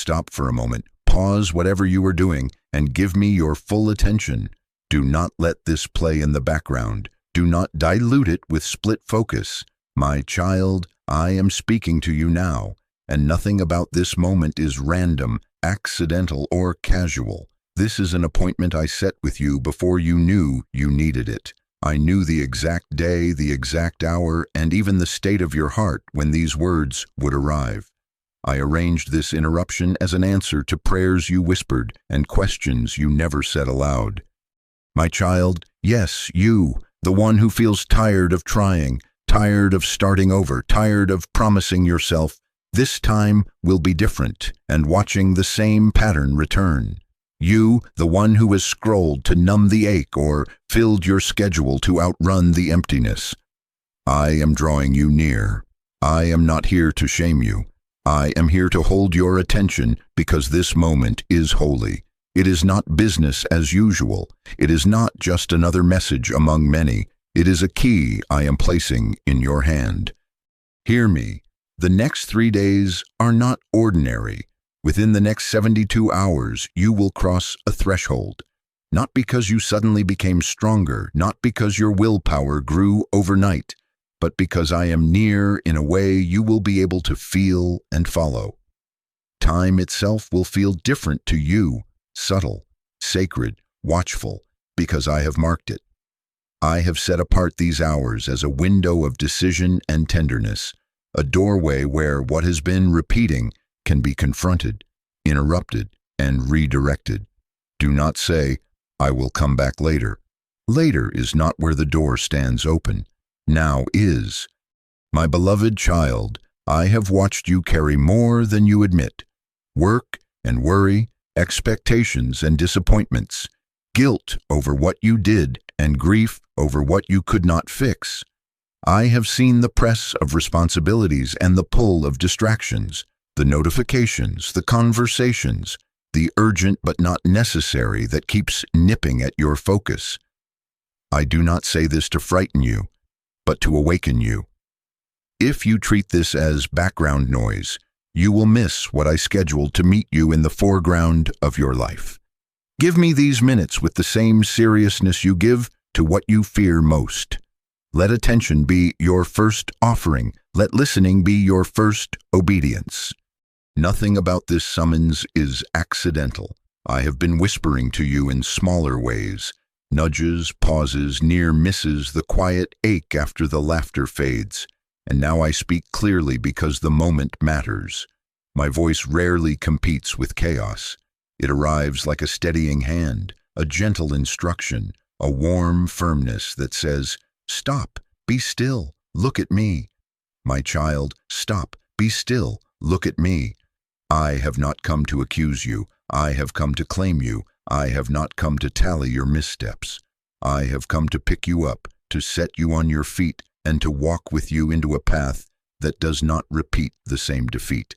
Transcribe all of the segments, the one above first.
stop for a moment, pause whatever you are doing, and give me your full attention. Do not let this play in the background. Do not dilute it with split focus. My child, I am speaking to you now, and nothing about this moment is random, accidental, or casual. This is an appointment I set with you before you knew you needed it. I knew the exact day, the exact hour, and even the state of your heart when these words would arrive. I arranged this interruption as an answer to prayers you whispered and questions you never said aloud. My child, yes, you, the one who feels tired of trying, tired of starting over, tired of promising yourself, this time will be different, and watching the same pattern return. You, the one who has scrolled to numb the ache or filled your schedule to outrun the emptiness. I am drawing you near. I am not here to shame you. I am here to hold your attention because this moment is holy. It is not business as usual. It is not just another message among many. It is a key I am placing in your hand. Hear me. The next 3 days are not ordinary. Within the next 72 hours, you will cross a threshold. Not because you suddenly became stronger, not because your willpower grew overnight, but because I am near in a way you will be able to feel and follow. Time itself will feel different to you, subtle, sacred, watchful, because I have marked it. I have set apart these hours as a window of decision and tenderness, a doorway where what has been repeating can be confronted, interrupted, and redirected. Do not say, I will come back later. Later is not where the door stands open. Now is. My beloved child, I have watched you carry more than you admit. Work and worry, expectations and disappointments, guilt over what you did, and grief over what you could not fix. I have seen the press of responsibilities and the pull of distractions, the notifications, the conversations, the urgent but not necessary that keeps nipping at your focus. I do not say this to frighten you, but to awaken you. If you treat this as background noise, you will miss what I scheduled to meet you in the foreground of your life. Give me these minutes with the same seriousness you give to what you fear most. Let attention be your first offering. Let listening be your first obedience. Nothing about this summons is accidental. I have been whispering to you in smaller ways, nudges, pauses, near misses, the quiet ache after the laughter fades. And now I speak clearly because the moment matters. My voice rarely competes with chaos. It arrives like a steadying hand, a gentle instruction, a warm firmness that says, stop, be still, look at me. My child, stop, be still, look at me. I have not come to accuse you. I have come to claim you. I have not come to tally your missteps. I have come to pick you up, to set you on your feet, and to walk with you into a path that does not repeat the same defeat.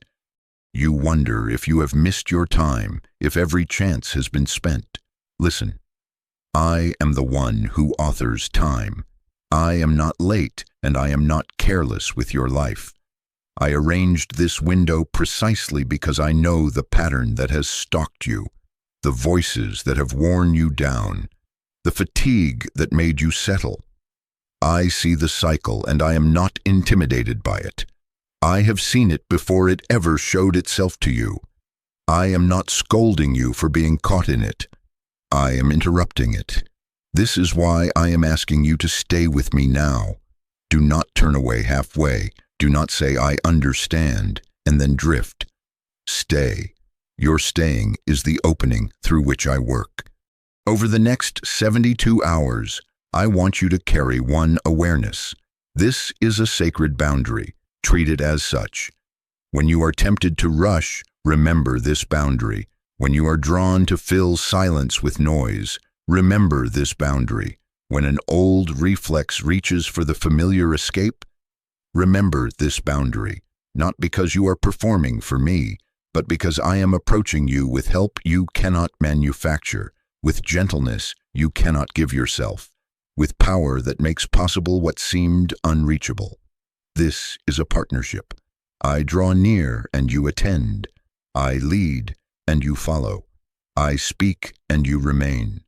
You wonder if you have missed your time, if every chance has been spent. Listen, I am the one who authors time. I am not late, and I am not careless with your life. I arranged this window precisely because I know the pattern that has stalked you, the voices that have worn you down, the fatigue that made you settle. I see the cycle, and I am not intimidated by it. I have seen it before it ever showed itself to you. I am not scolding you for being caught in it. I am interrupting it. This is why I am asking you to stay with me now. Do not turn away halfway. Do not say, I understand, and then drift. Stay. Your staying is the opening through which I work. Over the next 72 hours, I want you to carry one awareness. This is a sacred boundary. Treat it as such. When you are tempted to rush, remember this boundary. When you are drawn to fill silence with noise, remember this boundary. When an old reflex reaches for the familiar escape, remember this boundary, not because you are performing for me, but because I am approaching you with help you cannot manufacture, with gentleness you cannot give yourself, with power that makes possible what seemed unreachable. This is a partnership. I draw near and you attend. I lead, and you follow. I speak, and you remain.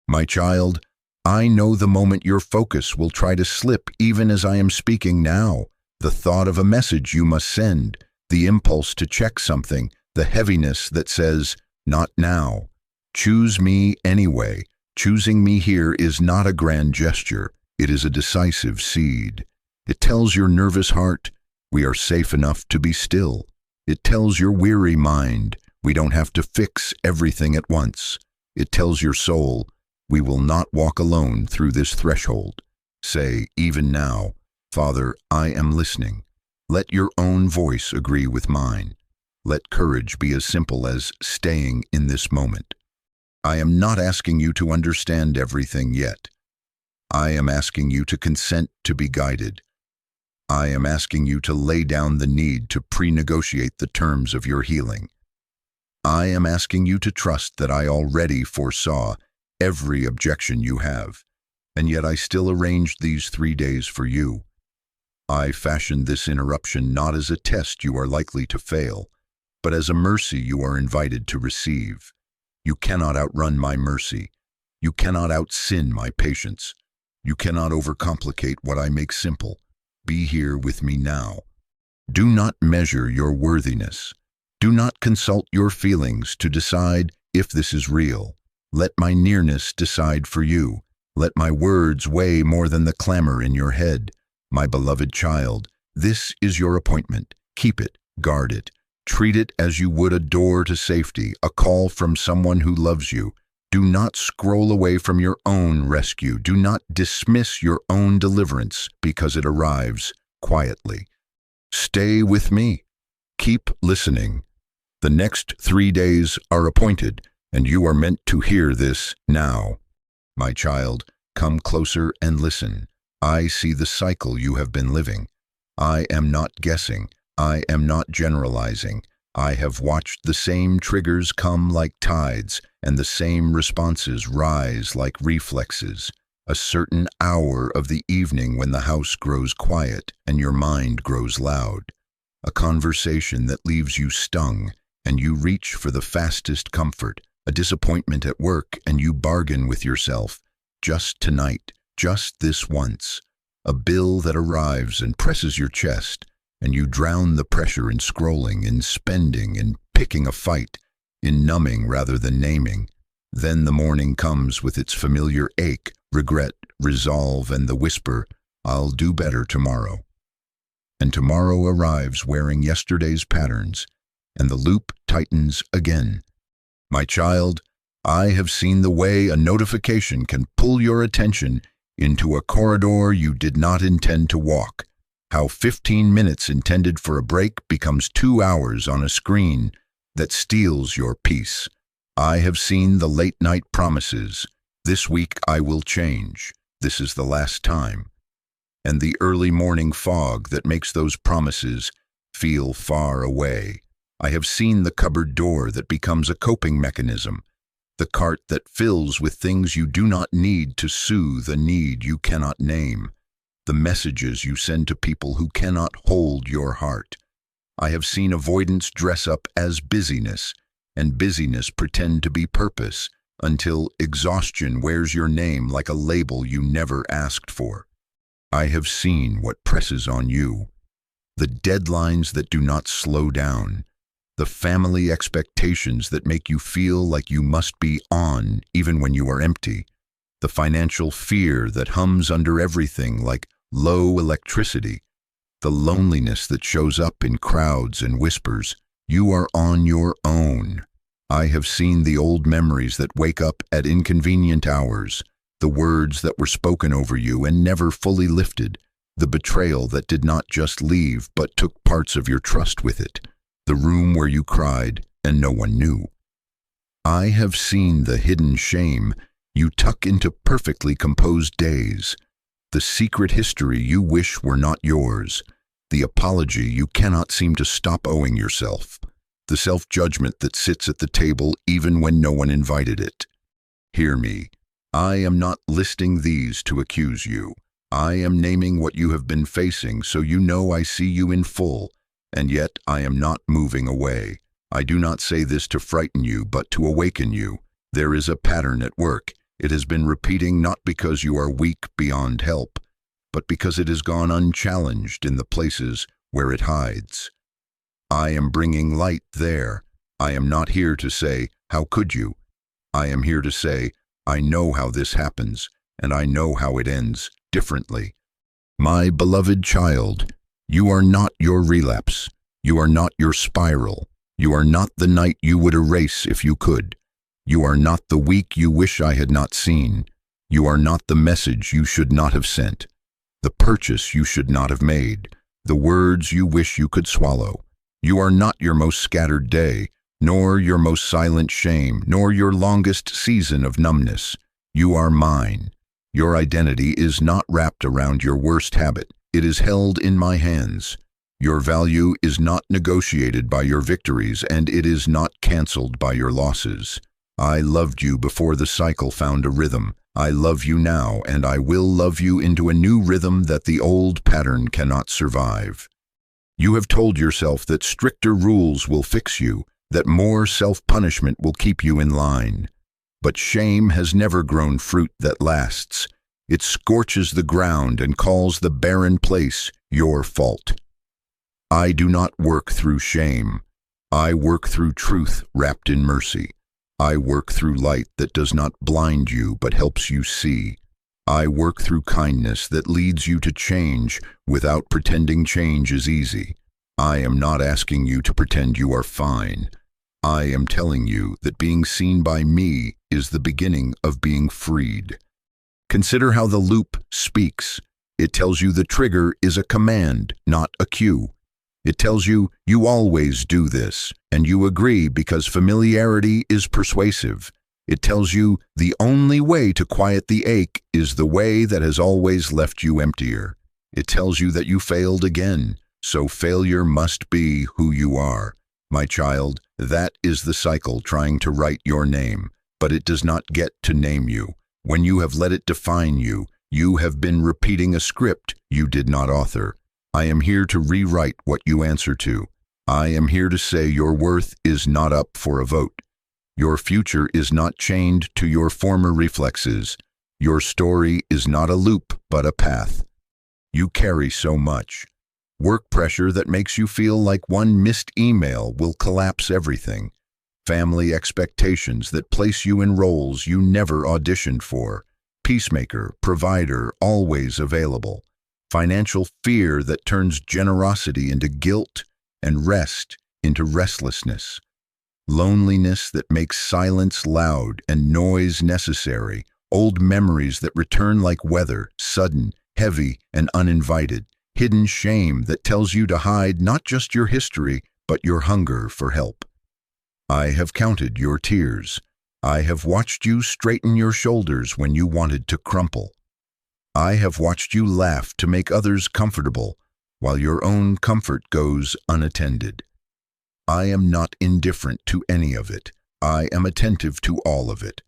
My child, I know the moment your focus will try to slip even as I am speaking now. The thought of a message you must send, the impulse to check something, the heaviness that says, not now. Choose me anyway. Choosing me here is not a grand gesture. It is a decisive seed. It tells your nervous heart, we are safe enough to be still. It tells your weary mind, we don't have to fix everything at once. It tells your soul, we will not walk alone through this threshold. Say, even now, Father, I am listening. Let your own voice agree with mine. Let courage be as simple as staying in this moment. I am not asking you to understand everything yet. I am asking you to consent to be guided. I am asking you to lay down the need to pre-negotiate the terms of your healing. I am asking you to trust that I already foresaw every objection you have, and yet I still arranged these 3 days for you. I fashioned this interruption not as a test you are likely to fail, but as a mercy you are invited to receive. You cannot outrun my mercy. You cannot out-sin my patience. You cannot overcomplicate what I make simple. Be here with me now. Do not measure your worthiness. Do not consult your feelings to decide if this is real. Let my nearness decide for you. Let my words weigh more than the clamor in your head. My beloved child, this is your appointment. Keep it, guard it. Treat it as you would a door to safety, a call from someone who loves you. Do not scroll away from your own rescue. Do not dismiss your own deliverance because it arrives quietly. Stay with me. Keep listening. The next 3 days are appointed, and you are meant to hear this now. My child, come closer and listen. I see the cycle you have been living. I am not guessing. I am not generalizing. I have watched the same triggers come like tides, and the same responses rise like reflexes. A certain hour of the evening when the house grows quiet and your mind grows loud. A conversation that leaves you stung, and you reach for the fastest comfort. A disappointment at work, and you bargain with yourself. Just tonight, just this once. A bill that arrives and presses your chest, and you drown the pressure in scrolling, in spending, in picking a fight, in numbing rather than naming. Then the morning comes with its familiar ache, regret, resolve, and the whisper, I'll do better tomorrow. And tomorrow arrives wearing yesterday's patterns, and the loop tightens again. My child, I have seen the way a notification can pull your attention into a corridor you did not intend to walk. How 15 minutes intended for a break becomes 2 hours on a screen that steals your peace. I have seen the late-night promises. This week I will change. This is the last time. And the early morning fog that makes those promises feel far away. I have seen the cupboard door that becomes a coping mechanism, the cart that fills with things you do not need to soothe a need you cannot name, the messages you send to people who cannot hold your heart. I have seen avoidance dress up as busyness, and busyness pretend to be purpose, until exhaustion wears your name like a label you never asked for. I have seen what presses on you, the deadlines that do not slow down, the family expectations that make you feel like you must be on even when you are empty, the financial fear that hums under everything like low electricity, the loneliness that shows up in crowds and whispers, you are on your own. I have seen the old memories that wake up at inconvenient hours, the words that were spoken over you and never fully lifted, the betrayal that did not just leave but took parts of your trust with it, the room where you cried and no one knew. I have seen the hidden shame you tuck into perfectly composed days, the secret history you wish were not yours, the apology you cannot seem to stop owing yourself, the self-judgment that sits at the table even when no one invited it. Hear me. I am not listing these to accuse you. I am naming what you have been facing so you know I see you in full, and yet I am not moving away. I do not say this to frighten you, but to awaken you. There is a pattern at work. It has been repeating not because you are weak beyond help, but because it has gone unchallenged in the places where it hides. I am bringing light there. I am not here to say, "How could you?" I am here to say, "I know how this happens, and I know how it ends differently." My beloved child, you are not your relapse. You are not your spiral. You are not the night you would erase if you could. You are not the week you wish I had not seen. You are not the message you should not have sent, the purchase you should not have made, the words you wish you could swallow. You are not your most scattered day, nor your most silent shame, nor your longest season of numbness. You are mine. Your identity is not wrapped around your worst habit. It is held in my hands. Your value is not negotiated by your victories, and it is not canceled by your losses. I loved you before the cycle found a rhythm. I love you now, and I will love you into a new rhythm that the old pattern cannot survive. You have told yourself that stricter rules will fix you, that more self-punishment will keep you in line. But shame has never grown fruit that lasts. It scorches the ground and calls the barren place your fault. I do not work through shame. I work through truth wrapped in mercy. I work through light that does not blind you but helps you see. I work through kindness that leads you to change without pretending change is easy. I am not asking you to pretend you are fine. I am telling you that being seen by me is the beginning of being freed. Consider how the loop speaks. It tells you the trigger is a command, not a cue. It tells you, you always do this, and you agree because familiarity is persuasive. It tells you the only way to quiet the ache is the way that has always left you emptier. It tells you that you failed again, so failure must be who you are. My child, that is the cycle trying to write your name, but it does not get to name you. When you have let it define you, you have been repeating a script you did not author. I am here to rewrite what you answer to. I am here to say your worth is not up for a vote. Your future is not chained to your former reflexes. Your story is not a loop, but a path. You carry so much. Work pressure that makes you feel like one missed email will collapse everything. Family expectations that place you in roles you never auditioned for. Peacemaker, provider, always available. Financial fear that turns generosity into guilt and rest into restlessness. Loneliness that makes silence loud and noise necessary. Old memories that return like weather, sudden, heavy, and uninvited. Hidden shame that tells you to hide not just your history, but your hunger for help. I have counted your tears. I have watched you straighten your shoulders when you wanted to crumple. I have watched you laugh to make others comfortable, while your own comfort goes unattended. I am not indifferent to any of it. I am attentive to all of it.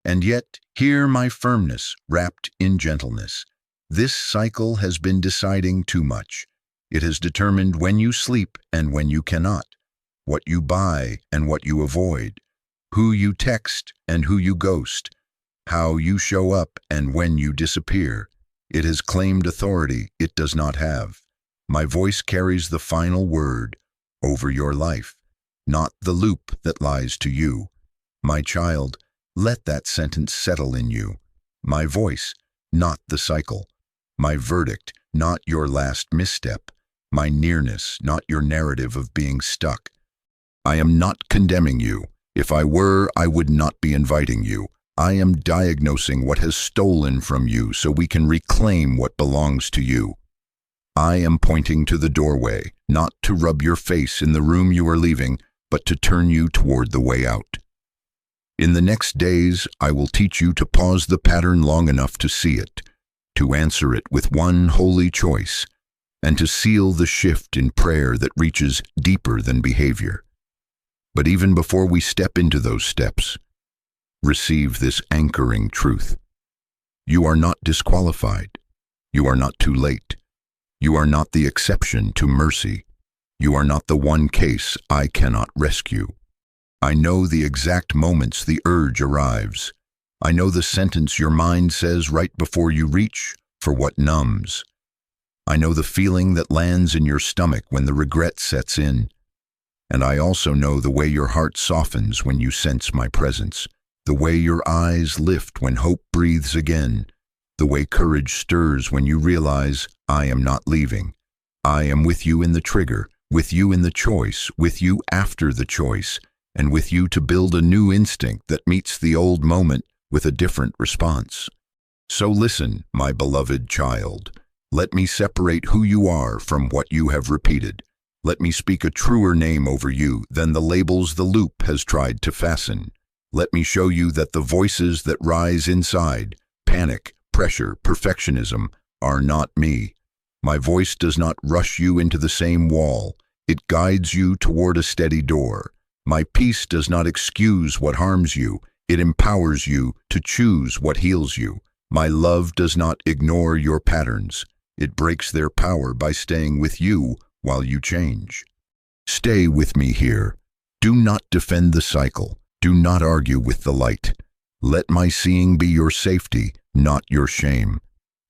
And yet, hear my firmness wrapped in gentleness. This cycle has been deciding too much. It has determined when you sleep and when you cannot, what you buy and what you avoid, who you text and who you ghost, how you show up and when you disappear. It has claimed authority it does not have. My voice carries the final word over your life, not the loop that lies to you. My child, let that sentence settle in you. My voice, not the cycle. My verdict, not your last misstep. My nearness, not your narrative of being stuck. I am not condemning you. If I were, I would not be inviting you. I am diagnosing what has stolen from you so we can reclaim what belongs to you. I am pointing to the doorway, not to rub your face in the room you are leaving, but to turn you toward the way out. In the next days, I will teach you to pause the pattern long enough to see it, to answer it with one holy choice, and to seal the shift in prayer that reaches deeper than behavior. But even before we step into those steps, receive this anchoring truth. You are not disqualified. You are not too late. You are not the exception to mercy. You are not the one case I cannot rescue. I know the exact moments the urge arrives. I know the sentence your mind says right before you reach for what numbs. I know the feeling that lands in your stomach when the regret sets in. And I also know the way your heart softens when you sense my presence, the way your eyes lift when hope breathes again, the way courage stirs when you realize I am not leaving. I am with you in the trigger, with you in the choice, with you after the choice, and with you to build a new instinct that meets the old moment with a different response. So listen, my beloved child. Let me separate who you are from what you have repeated. Let me speak a truer name over you than the labels the loop has tried to fasten. Let me show you that the voices that rise inside, panic, pressure, perfectionism, are not me. My voice does not rush you into the same wall. It guides you toward a steady door. My peace does not excuse what harms you. It empowers you to choose what heals you. My love does not ignore your patterns. It breaks their power by staying with you while you change. Stay with me here. Do not defend the cycle. Do not argue with the light. Let my seeing be your safety, not your shame.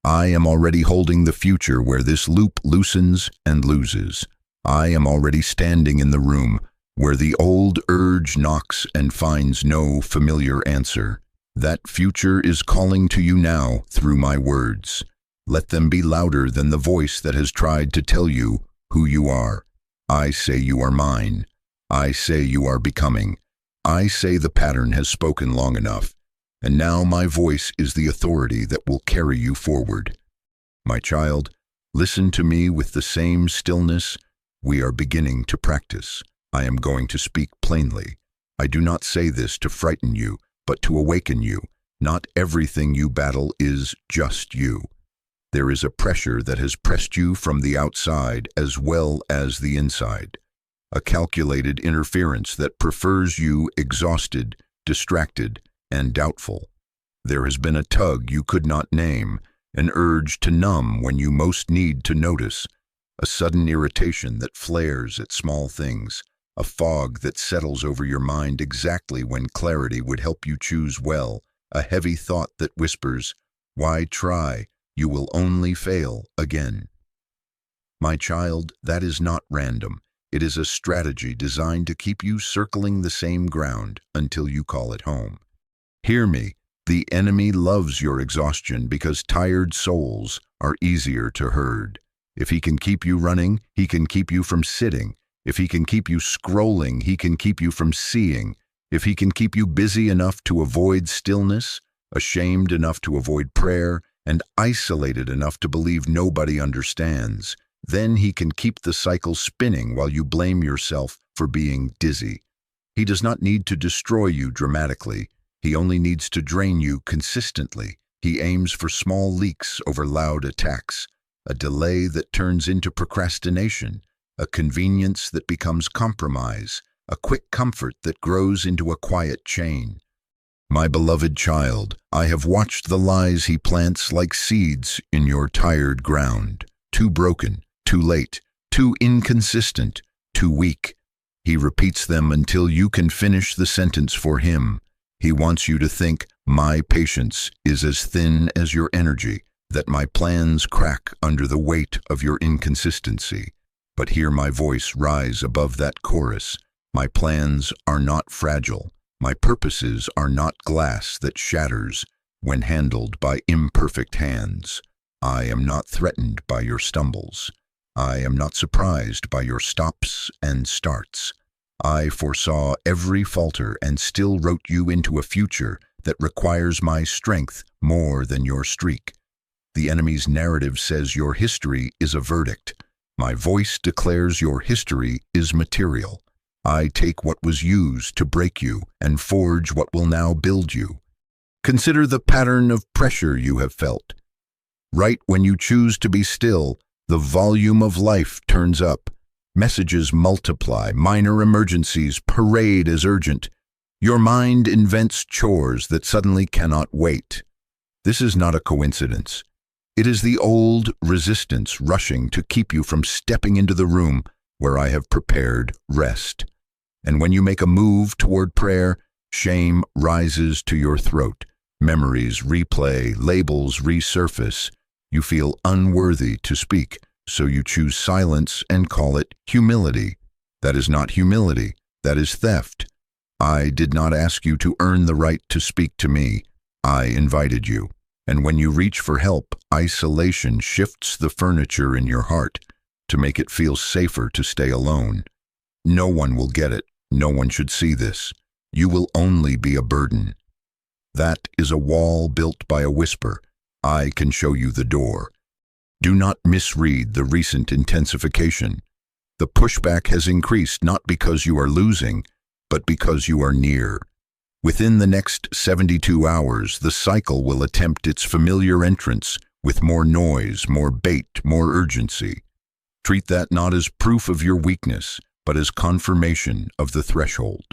I am already holding the future where this loop loosens and loses. I am already standing in the room where the old urge knocks and finds no familiar answer. That future is calling to you now through my words. Let them be louder than the voice that has tried to tell you who you are. I say you are mine. I say you are becoming. I say the pattern has spoken long enough, and now my voice is the authority that will carry you forward. My child, listen to me with the same stillness we are beginning to practice. I am going to speak plainly. I do not say this to frighten you, but to awaken you. Not everything you battle is just you. There is a pressure that has pressed you from the outside as well as the inside. A calculated interference that prefers you exhausted, distracted, and doubtful. There has been a tug you could not name, an urge to numb when you most need to notice, a sudden irritation that flares at small things, a fog that settles over your mind exactly when clarity would help you choose well, a heavy thought that whispers, "Why try? You will only fail again." My child, that is not random. It is a strategy designed to keep you circling the same ground until you call it home. Hear me, the enemy loves your exhaustion because tired souls are easier to herd. If he can keep you running, he can keep you from sitting. If he can keep you scrolling, he can keep you from seeing. If he can keep you busy enough to avoid stillness, ashamed enough to avoid prayer, and isolated enough to believe nobody understands, then he can keep the cycle spinning while you blame yourself for being dizzy. He does not need to destroy you dramatically. He only needs to drain you consistently. He aims for small leaks over loud attacks, a delay that turns into procrastination, a convenience that becomes compromise, a quick comfort that grows into a quiet chain. My beloved child, I have watched the lies he plants like seeds in your tired ground. Too broken, too late, too inconsistent, too weak. He repeats them until you can finish the sentence for him. He wants you to think, my patience is as thin as your energy, that my plans crack under the weight of your inconsistency. But hear my voice rise above that chorus. My plans are not fragile. My purposes are not glass that shatters when handled by imperfect hands. I am not threatened by your stumbles. I am not surprised by your stops and starts. I foresaw every falter and still wrote you into a future that requires my strength more than your streak. The enemy's narrative says your history is a verdict. My voice declares your history is material. I take what was used to break you and forge what will now build you. Consider the pattern of pressure you have felt. Right when you choose to be still, the volume of life turns up. Messages multiply, minor emergencies parade as urgent. Your mind invents chores that suddenly cannot wait. This is not a coincidence. It is the old resistance rushing to keep you from stepping into the room, where I have prepared rest. And when you make a move toward prayer, shame rises to your throat. Memories replay, labels resurface. You feel unworthy to speak, so you choose silence and call it humility. That is not humility, that is theft. I did not ask you to earn the right to speak to me. I invited you. And when you reach for help, isolation shifts the furniture in your heart to make it feel safer to stay alone. No one will get it. No one should see this. You will only be a burden. That is a wall built by a whisper. I can show you the door. Do not misread the recent intensification. The pushback has increased not because you are losing, but because you are near. Within the next 72 hours, the cycle will attempt its familiar entrance with more noise, more bait, more urgency. Treat that not as proof of your weakness, but as confirmation of the threshold.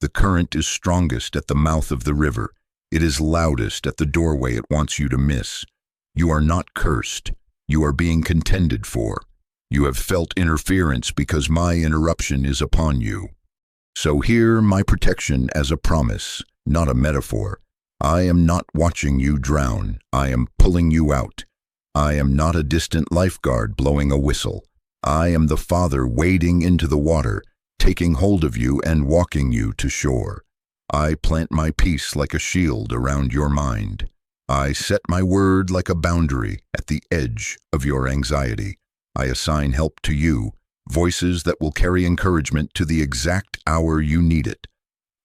The current is strongest at the mouth of the river. It is loudest at the doorway it wants you to miss. You are not cursed. You are being contended for. You have felt interference because my interruption is upon you. So hear my protection as a promise, not a metaphor. I am not watching you drown. I am pulling you out. I am not a distant lifeguard blowing a whistle. I am the Father wading into the water, taking hold of you and walking you to shore. I plant my peace like a shield around your mind. I set my word like a boundary at the edge of your anxiety. I assign help to you, voices that will carry encouragement to the exact hour you need it.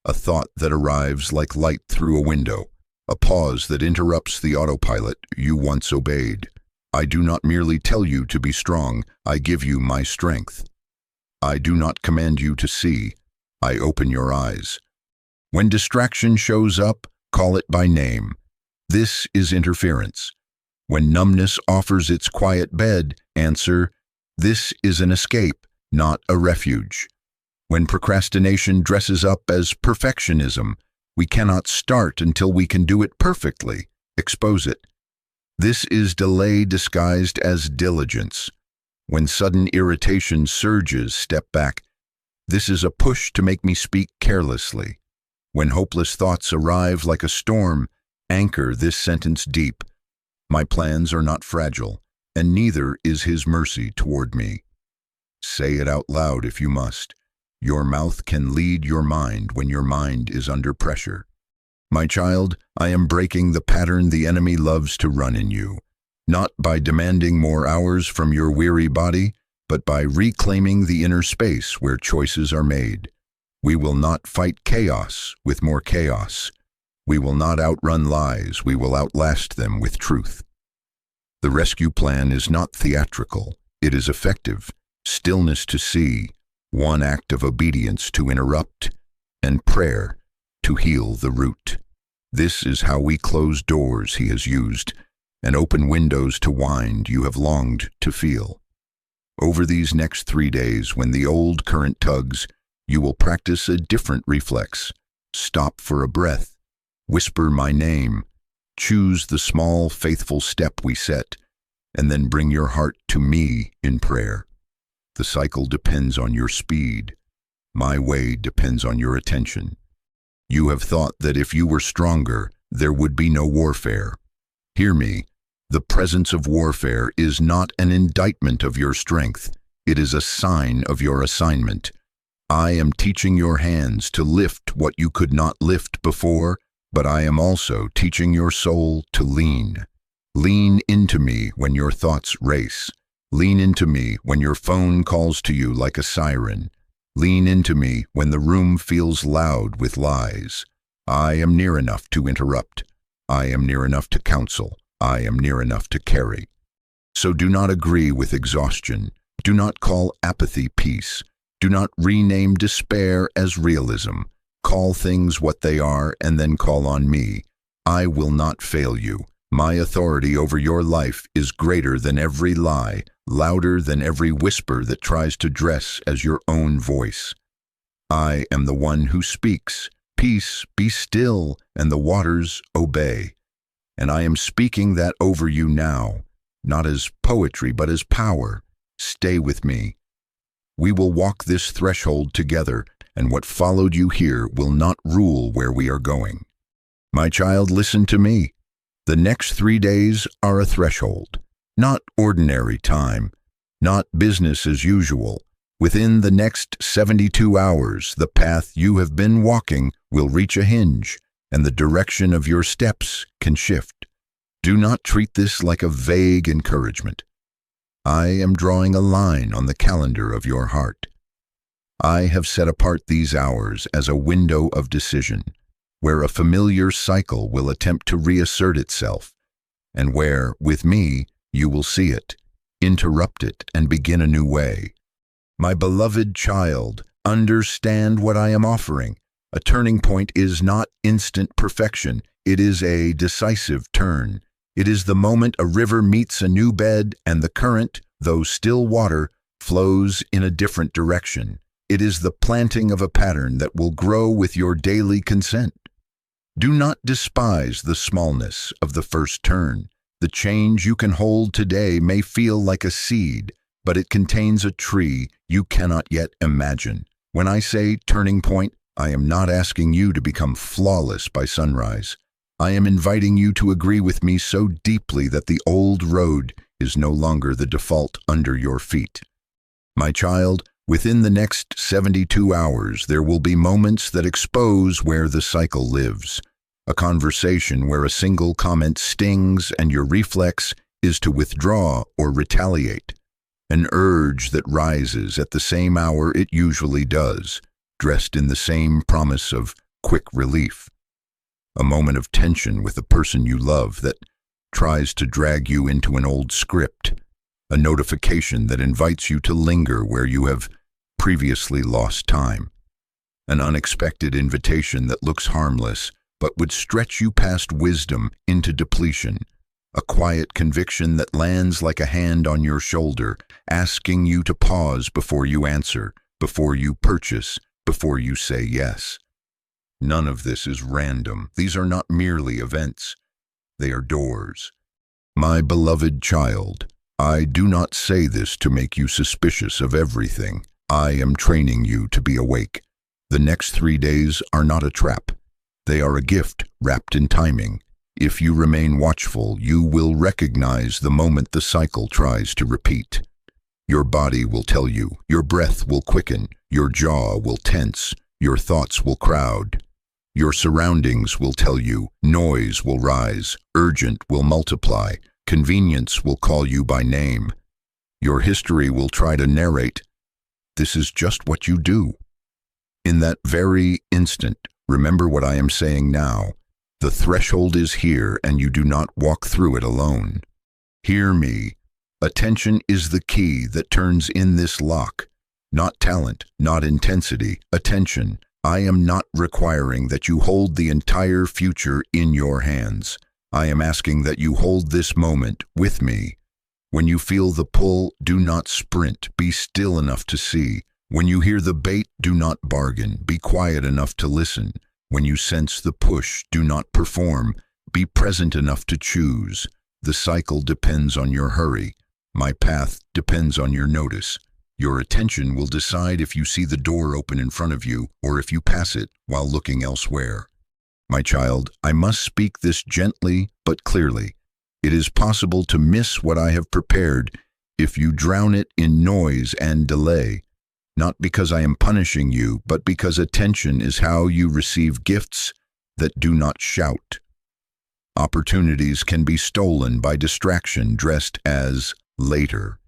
A thought that arrives like light through a window, a pause that interrupts the autopilot you once obeyed. I do not merely tell you to be strong, I give you my strength. I do not command you to see, I open your eyes. When distraction shows up, call it by name. This is interference. When numbness offers its quiet bed, answer, this is an escape, not a refuge. When procrastination dresses up as perfectionism, we cannot start until we can do it perfectly. Expose it. This is delay disguised as diligence. When sudden irritation surges, step back. This is a push to make me speak carelessly. When hopeless thoughts arrive like a storm, anchor this sentence deep. My plans are not fragile, and neither is His mercy toward me. Say it out loud if you must. Your mouth can lead your mind when your mind is under pressure. My child, I am breaking the pattern the enemy loves to run in you, not by demanding more hours from your weary body, but by reclaiming the inner space where choices are made. We will not fight chaos with more chaos. We will not outrun lies, we will outlast them with truth. The rescue plan is not theatrical, it is effective. Stillness to see, one act of obedience to interrupt, and prayer to heal the root. This is how we close doors He has used, and open windows to wind you have longed to feel. Over these next 3 days, when the old current tugs, you will practice a different reflex. Stop for a breath. Whisper my name. Choose the small, faithful step we set, and then bring your heart to me in prayer. The cycle depends on your speed. My way depends on your attention. You have thought that if you were stronger, there would be no warfare. Hear me. The presence of warfare is not an indictment of your strength. It is a sign of your assignment. I am teaching your hands to lift what you could not lift before, but I am also teaching your soul to lean. Lean into me when your thoughts race. Lean into me when your phone calls to you like a siren. Lean into me when the room feels loud with lies. I am near enough to interrupt. I am near enough to counsel. I am near enough to carry. So do not agree with exhaustion. Do not call apathy peace. Do not rename despair as realism. Call things what they are and then call on me. I will not fail you. My authority over your life is greater than every lie, louder than every whisper that tries to dress as your own voice. I am the one who speaks. Peace, be still, and the waters obey. And I am speaking that over you now, not as poetry but as power. Stay with me. We will walk this threshold together, and what followed you here will not rule where we are going. My child, listen to me. The next 3 days are a threshold, not ordinary time, not business as usual. Within the next 72 hours, the path you have been walking will reach a hinge, and the direction of your steps can shift. Do not treat this like a vague encouragement. I am drawing a line on the calendar of your heart. I have set apart these hours as a window of decision, where a familiar cycle will attempt to reassert itself, and where, with me, you will see it, interrupt it, and begin a new way. My beloved child, understand what I am offering. A turning point is not instant perfection. It is a decisive turn. It is the moment a river meets a new bed and the current, though still water, flows in a different direction. It is the planting of a pattern that will grow with your daily consent. Do not despise the smallness of the first turn. The change you can hold today may feel like a seed, but it contains a tree you cannot yet imagine. When I say turning point, I am not asking you to become flawless by sunrise. I am inviting you to agree with me so deeply that the old road is no longer the default under your feet. My child, within the next 72 hours, there will be moments that expose where the cycle lives. A conversation where a single comment stings and your reflex is to withdraw or retaliate. An urge that rises at the same hour it usually does, dressed in the same promise of quick relief. A moment of tension with a person you love that tries to drag you into an old script. A notification that invites you to linger where you have previously lost time. An unexpected invitation that looks harmless but would stretch you past wisdom into depletion. A quiet conviction that lands like a hand on your shoulder, asking you to pause before you answer, before you purchase, before you say yes. None of this is random. These are not merely events. They are doors. My beloved child, I do not say this to make you suspicious of everything. I am training you to be awake. The next 3 days are not a trap. They are a gift wrapped in timing. If you remain watchful, you will recognize the moment the cycle tries to repeat. Your body will tell you, your breath will quicken, your jaw will tense, your thoughts will crowd. Your surroundings will tell you, noise will rise, urgent will multiply, convenience will call you by name. Your history will try to narrate, this is just what you do. In that very instant, remember what I am saying now. The threshold is here and you do not walk through it alone. Hear me. Attention is the key that turns in this lock. Not talent, not intensity, attention. I am not requiring that you hold the entire future in your hands. I am asking that you hold this moment with me. When you feel the pull, do not sprint. Be still enough to see. When you hear the bait, do not bargain. Be quiet enough to listen. When you sense the push, do not perform. Be present enough to choose. The cycle depends on your hurry. My path depends on your notice. Your attention will decide if you see the door open in front of you or if you pass it while looking elsewhere. My child, I must speak this gently but clearly. It is possible to miss what I have prepared if you drown it in noise and delay. Not because I am punishing you, but because attention is how you receive gifts that do not shout. Opportunities can be stolen by distraction dressed as later.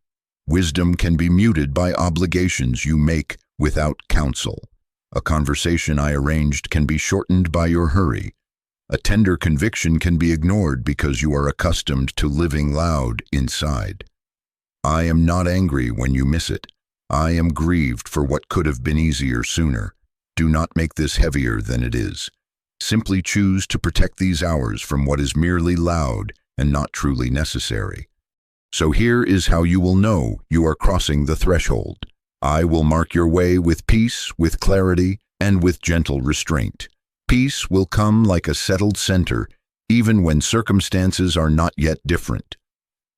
Wisdom can be muted by obligations you make without counsel. A conversation I arranged can be shortened by your hurry. A tender conviction can be ignored because you are accustomed to living loud inside. I am not angry when you miss it. I am grieved for what could have been easier sooner. Do not make this heavier than it is. Simply choose to protect these hours from what is merely loud and not truly necessary. So here is how you will know you are crossing the threshold. I will mark your way with peace, with clarity, and with gentle restraint. Peace will come like a settled center, even when circumstances are not yet different.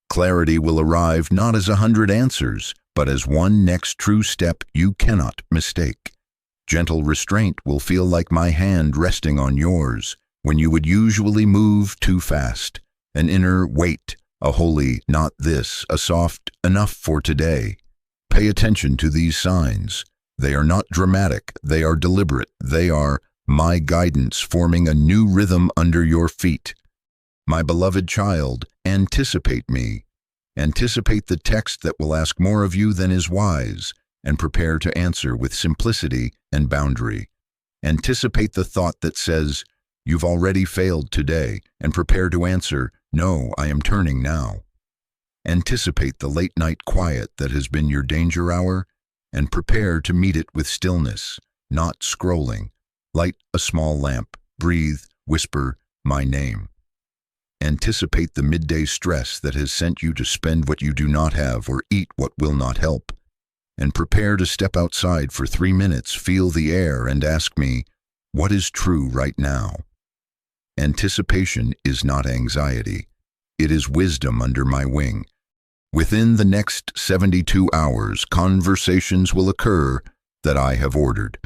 Clarity will arrive not as 100 answers, but as one next true step you cannot mistake. Gentle restraint will feel like my hand resting on yours when you would usually move too fast. An inner wait, a holy not this, a soft enough for today. Pay attention to these signs. They are not dramatic, they are deliberate. They are my guidance forming a new rhythm under your feet. My beloved child, anticipate me. Anticipate the text that will ask more of you than is wise, and prepare to answer with simplicity and boundary. Anticipate the thought that says, "You've already failed today," and prepare to answer, "No, I am turning now." Anticipate the late-night quiet that has been your danger hour, and prepare to meet it with stillness, not scrolling. Light a small lamp, breathe, whisper, "My name." Anticipate the midday stress that has sent you to spend what you do not have or eat what will not help, and prepare to step outside for 3 minutes, feel the air, and ask me, "What is true right now?" Anticipation is not anxiety. It is wisdom under my wing. Within the next 72 hours, conversations will occur that I have ordered.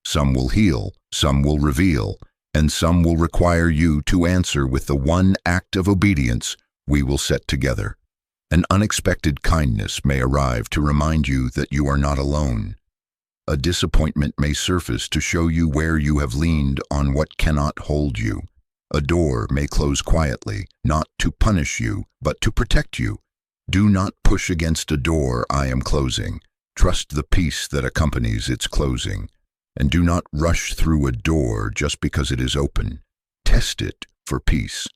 Some will heal, some will reveal, and some will require you to answer with the one act of obedience we will set together. An unexpected kindness may arrive to remind you that you are not alone. A disappointment may surface to show you where you have leaned on what cannot hold you. A door may close quietly, not to punish you, but to protect you. Do not push against a door I am closing. Trust the peace that accompanies its closing. And do not rush through a door just because it is open. Test it for peace.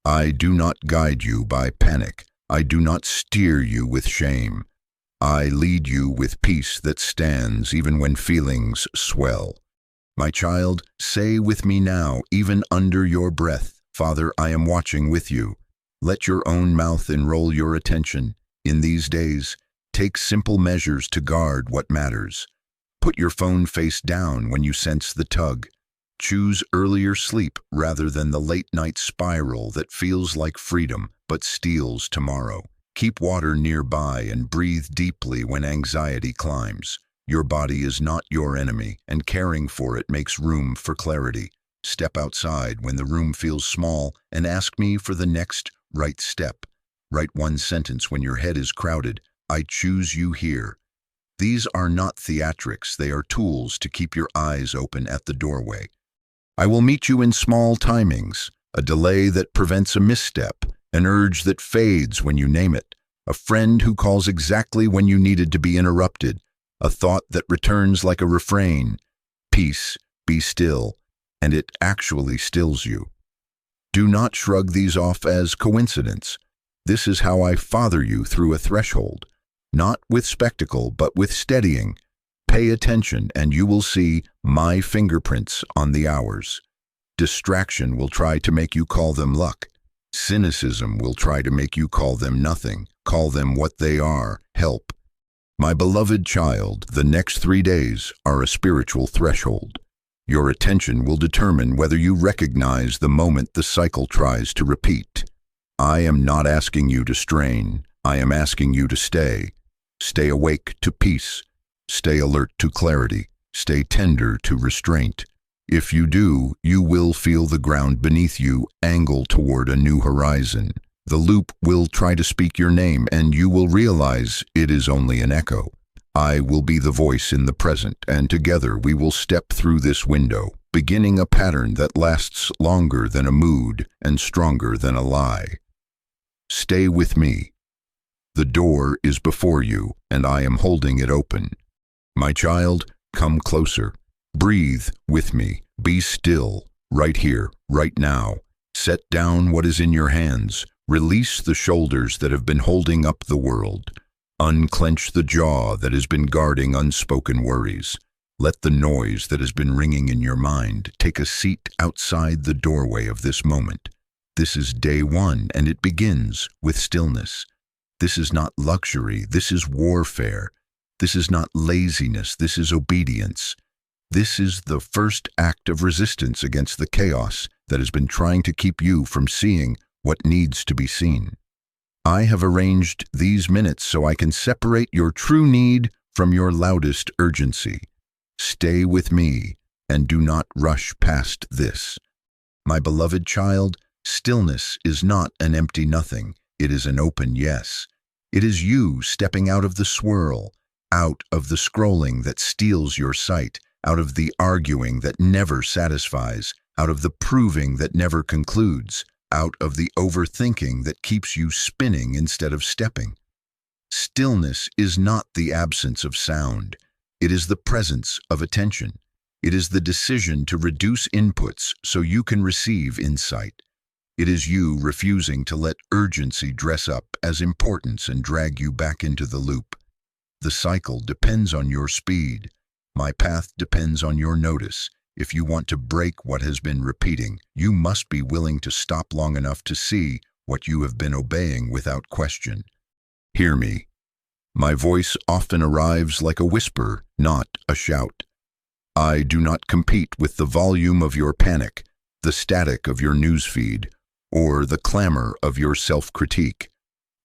I do not guide you by panic. I do not steer you with shame. I lead you with peace that stands even when feelings swell. My child, say with me now, even under your breath, "Father, I am watching with you." Let your own mouth enroll your attention. In these days, take simple measures to guard what matters. Put your phone face down when you sense the tug. Choose earlier sleep rather than the late-night spiral that feels like freedom but steals tomorrow. Keep water nearby and breathe deeply when anxiety climbs. Your body is not your enemy, and caring for it makes room for clarity. Step outside when the room feels small and ask me for the next right step. Write one sentence when your head is crowded. "I choose you here." These are not theatrics, they are tools to keep your eyes open at the doorway. I will meet you in small timings, a delay that prevents a misstep, an urge that fades when you name it, a friend who calls exactly when you needed to be interrupted, a thought that returns like a refrain, "Peace, be still," and it actually stills you. Do not shrug these off as coincidence. This is how I father you through a threshold. Not with spectacle, but with steadying. Pay attention and you will see my fingerprints on the hours. Distraction will try to make you call them luck. Cynicism will try to make you call them nothing. Call them what they are, help. My beloved child, the next 3 days are a spiritual threshold. Your attention will determine whether you recognize the moment the cycle tries to repeat. I am not asking you to strain. I am asking you to stay. Stay awake to peace. Stay alert to clarity. Stay tender to restraint. If you do, you will feel the ground beneath you angle toward a new horizon. The loop will try to speak your name, and you will realize it is only an echo. I will be the voice in the present, and together we will step through this window, beginning a pattern that lasts longer than a mood and stronger than a lie. Stay with me. The door is before you, and I am holding it open. My child, come closer. Breathe with me. Be still, right here, right now. Set down what is in your hands. Release the shoulders that have been holding up the world. Unclench the jaw that has been guarding unspoken worries. Let the noise that has been ringing in your mind take a seat outside the doorway of this moment. This is day 1, and it begins with stillness. This is not luxury, this is warfare. This is not laziness, this is obedience. This is the first act of resistance against the chaos that has been trying to keep you from seeing what needs to be seen. I have arranged these minutes so I can separate your true need from your loudest urgency. Stay with me and do not rush past this. My beloved child, stillness is not an empty nothing. It is an open yes. It is you stepping out of the swirl, out of the scrolling that steals your sight, out of the arguing that never satisfies, out of the proving that never concludes, out of the overthinking that keeps you spinning instead of stepping. Stillness is not the absence of sound. It is the presence of attention. It is the decision to reduce inputs so you can receive insight. It is you refusing to let urgency dress up as importance and drag you back into the loop. The cycle depends on your speed. My path depends on your notice. If you want to break what has been repeating, you must be willing to stop long enough to see what you have been obeying without question. Hear me. My voice often arrives like a whisper, not a shout. I do not compete with the volume of your panic, the static of your newsfeed, or the clamor of your self-critique.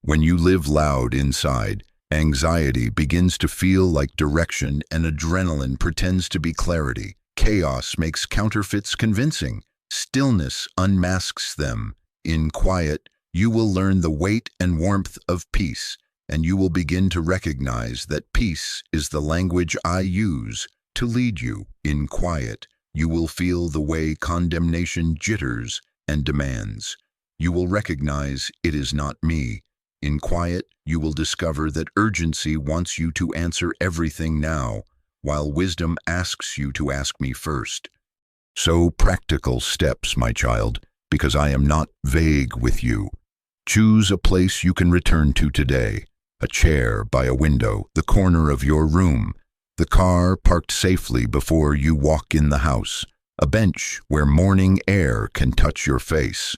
When you live loud inside, anxiety begins to feel like direction and adrenaline pretends to be clarity. Chaos makes counterfeits convincing. Stillness unmasks them. In quiet, you will learn the weight and warmth of peace, and you will begin to recognize that peace is the language I use to lead you. In quiet, you will feel the way condemnation jitters and demands. You will recognize it is not me. In quiet, you will discover that urgency wants you to answer everything now, while wisdom asks you to ask me first. So practical steps, my child, because I am not vague with you. Choose a place you can return to today. A chair by a window, the corner of your room, the car parked safely before you walk in the house, a bench where morning air can touch your face.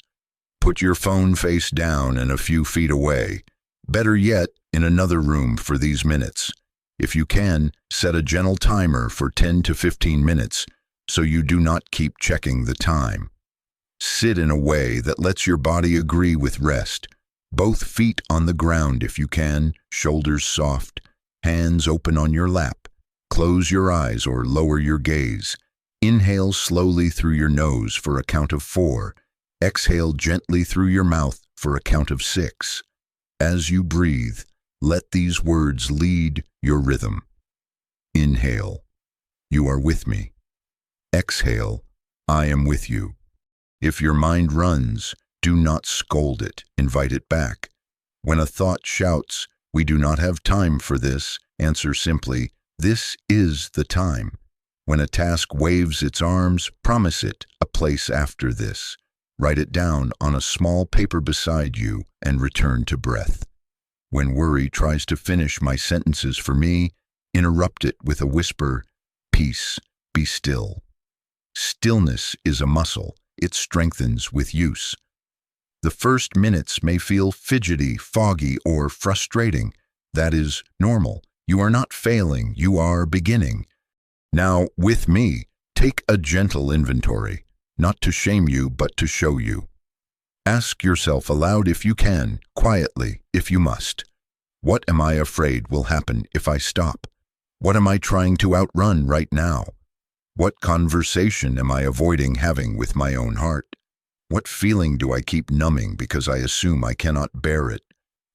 Put your phone face down and a few feet away. Better yet, in another room for these minutes. If you can, set a gentle timer for 10 to 15 minutes so you do not keep checking the time. Sit in a way that lets your body agree with rest. Both feet on the ground if you can, shoulders soft, hands open on your lap. Close your eyes or lower your gaze. Inhale slowly through your nose for a count of 4. Exhale gently through your mouth for a count of 6. As you breathe, let these words lead your rhythm. Inhale, you are with me. Exhale, I am with you. If your mind runs, do not scold it, invite it back. When a thought shouts, "We do not have time for this," answer simply, "This is the time." When a task waves its arms, promise it a place after this. Write it down on a small paper beside you and return to breath. When worry tries to finish my sentences for me, interrupt it with a whisper, "Peace, be still." Stillness is a muscle. It strengthens with use. The first minutes may feel fidgety, foggy, or frustrating. That is normal. You are not failing, you are beginning. Now, with me, take a gentle inventory, not to shame you, but to show you. Ask yourself aloud if you can, quietly if you must. What am I afraid will happen if I stop? What am I trying to outrun right now? What conversation am I avoiding having with my own heart? What feeling do I keep numbing because I assume I cannot bear it?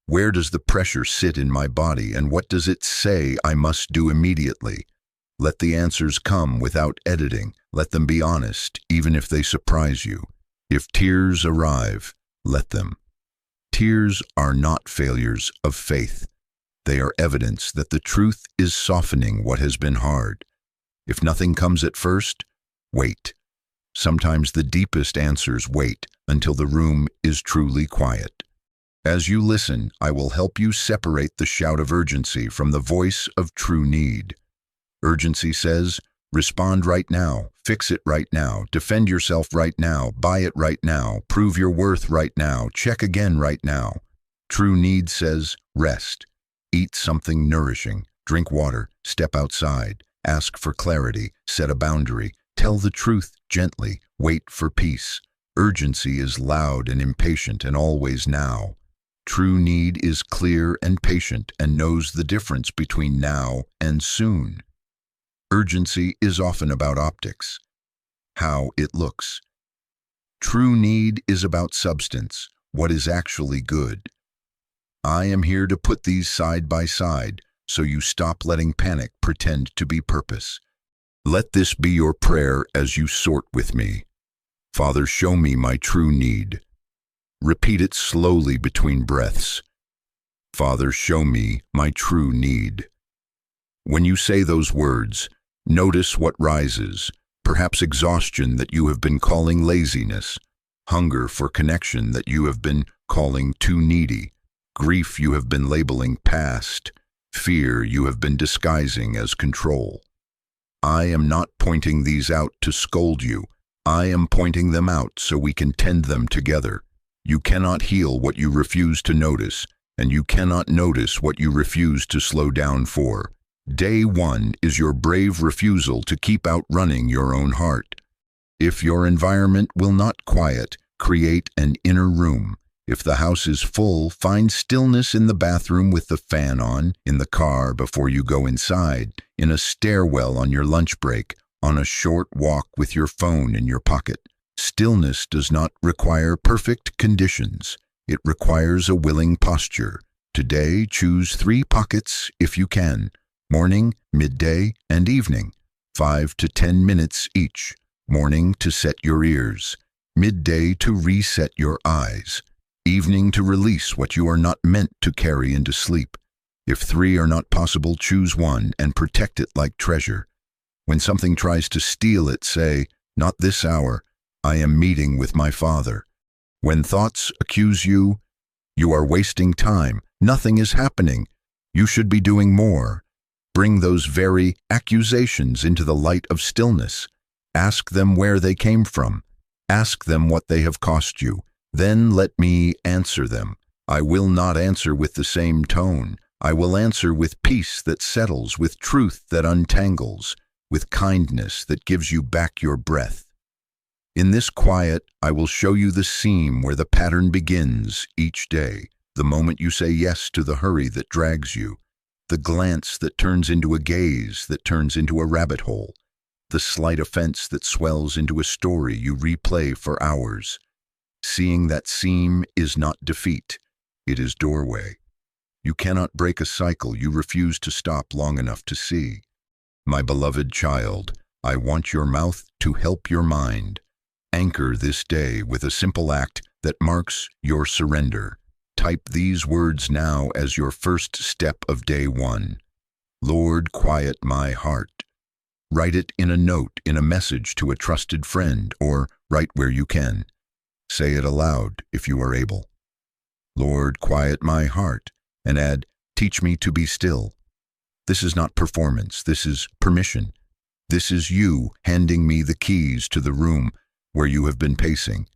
Where does the pressure sit in my body, and what does it say I must do immediately? Let the answers come without editing. Let them be honest, even if they surprise you. If tears arrive, let them. Tears are not failures of faith. They are evidence that the truth is softening what has been hard. If nothing comes at first, wait. Sometimes the deepest answers wait until the room is truly quiet. As you listen, I will help you separate the shout of urgency from the voice of true need. Urgency says, respond right now, fix it right now, defend yourself right now, buy it right now, prove your worth right now, check again right now. True need says, rest, eat something nourishing, drink water, step outside, ask for clarity, set a boundary, tell the truth gently, wait for peace. Urgency is loud and impatient and always now. True need is clear and patient and knows the difference between now and soon. Urgency is often about optics, how it looks. True need is about substance, what is actually good. I am here to put these side by side so you stop letting panic pretend to be purpose. Let this be your prayer as you sort with me. Father, show me my true need. Repeat it slowly between breaths. Father, show me my true need. When you say those words, notice what rises, perhaps exhaustion that you have been calling laziness, hunger for connection that you have been calling too needy, grief you have been labeling past, fear you have been disguising as control. I am not pointing these out to scold you. I am pointing them out so we can tend them together. You cannot heal what you refuse to notice, and you cannot notice what you refuse to slow down for. Day 1 is your brave refusal to keep outrunning your own heart. If your environment will not quiet, create an inner room. If the house is full, find stillness in the bathroom with the fan on, in the car before you go inside, in a stairwell on your lunch break, on a short walk with your phone in your pocket. Stillness does not require perfect conditions. It requires a willing posture. Today, choose 3 pockets if you can. Morning, midday, and evening. 5 to 10 minutes each. Morning to set your ears. Midday to reset your eyes. Evening to release what you are not meant to carry into sleep. If 3 are not possible, choose 1 and protect it like treasure. When something tries to steal it, say, "Not this hour. I am meeting with my Father." When thoughts accuse you, "You are wasting time. Nothing is happening. You should be doing more." Bring those very accusations into the light of stillness. Ask them where they came from. Ask them what they have cost you. Then let me answer them. I will not answer with the same tone. I will answer with peace that settles, with truth that untangles, with kindness that gives you back your breath. In this quiet, I will show you the seam where the pattern begins each day, the moment you say yes to the hurry that drags you, the glance that turns into a gaze that turns into a rabbit hole, the slight offense that swells into a story you replay for hours. Seeing that seam is not defeat, it is doorway. You cannot break a cycle you refuse to stop long enough to see. My beloved child, I want your mouth to help your mind. Anchor this day with a simple act that marks your surrender. Type these words now as your first step of day 1. Lord, quiet my heart. Write it in a note, in a message to a trusted friend, or write where you can. Say it aloud if you are able. Lord, quiet my heart, and add, teach me to be still. This is not performance, this is permission. This is you handing me the keys to the room where you have been pacing.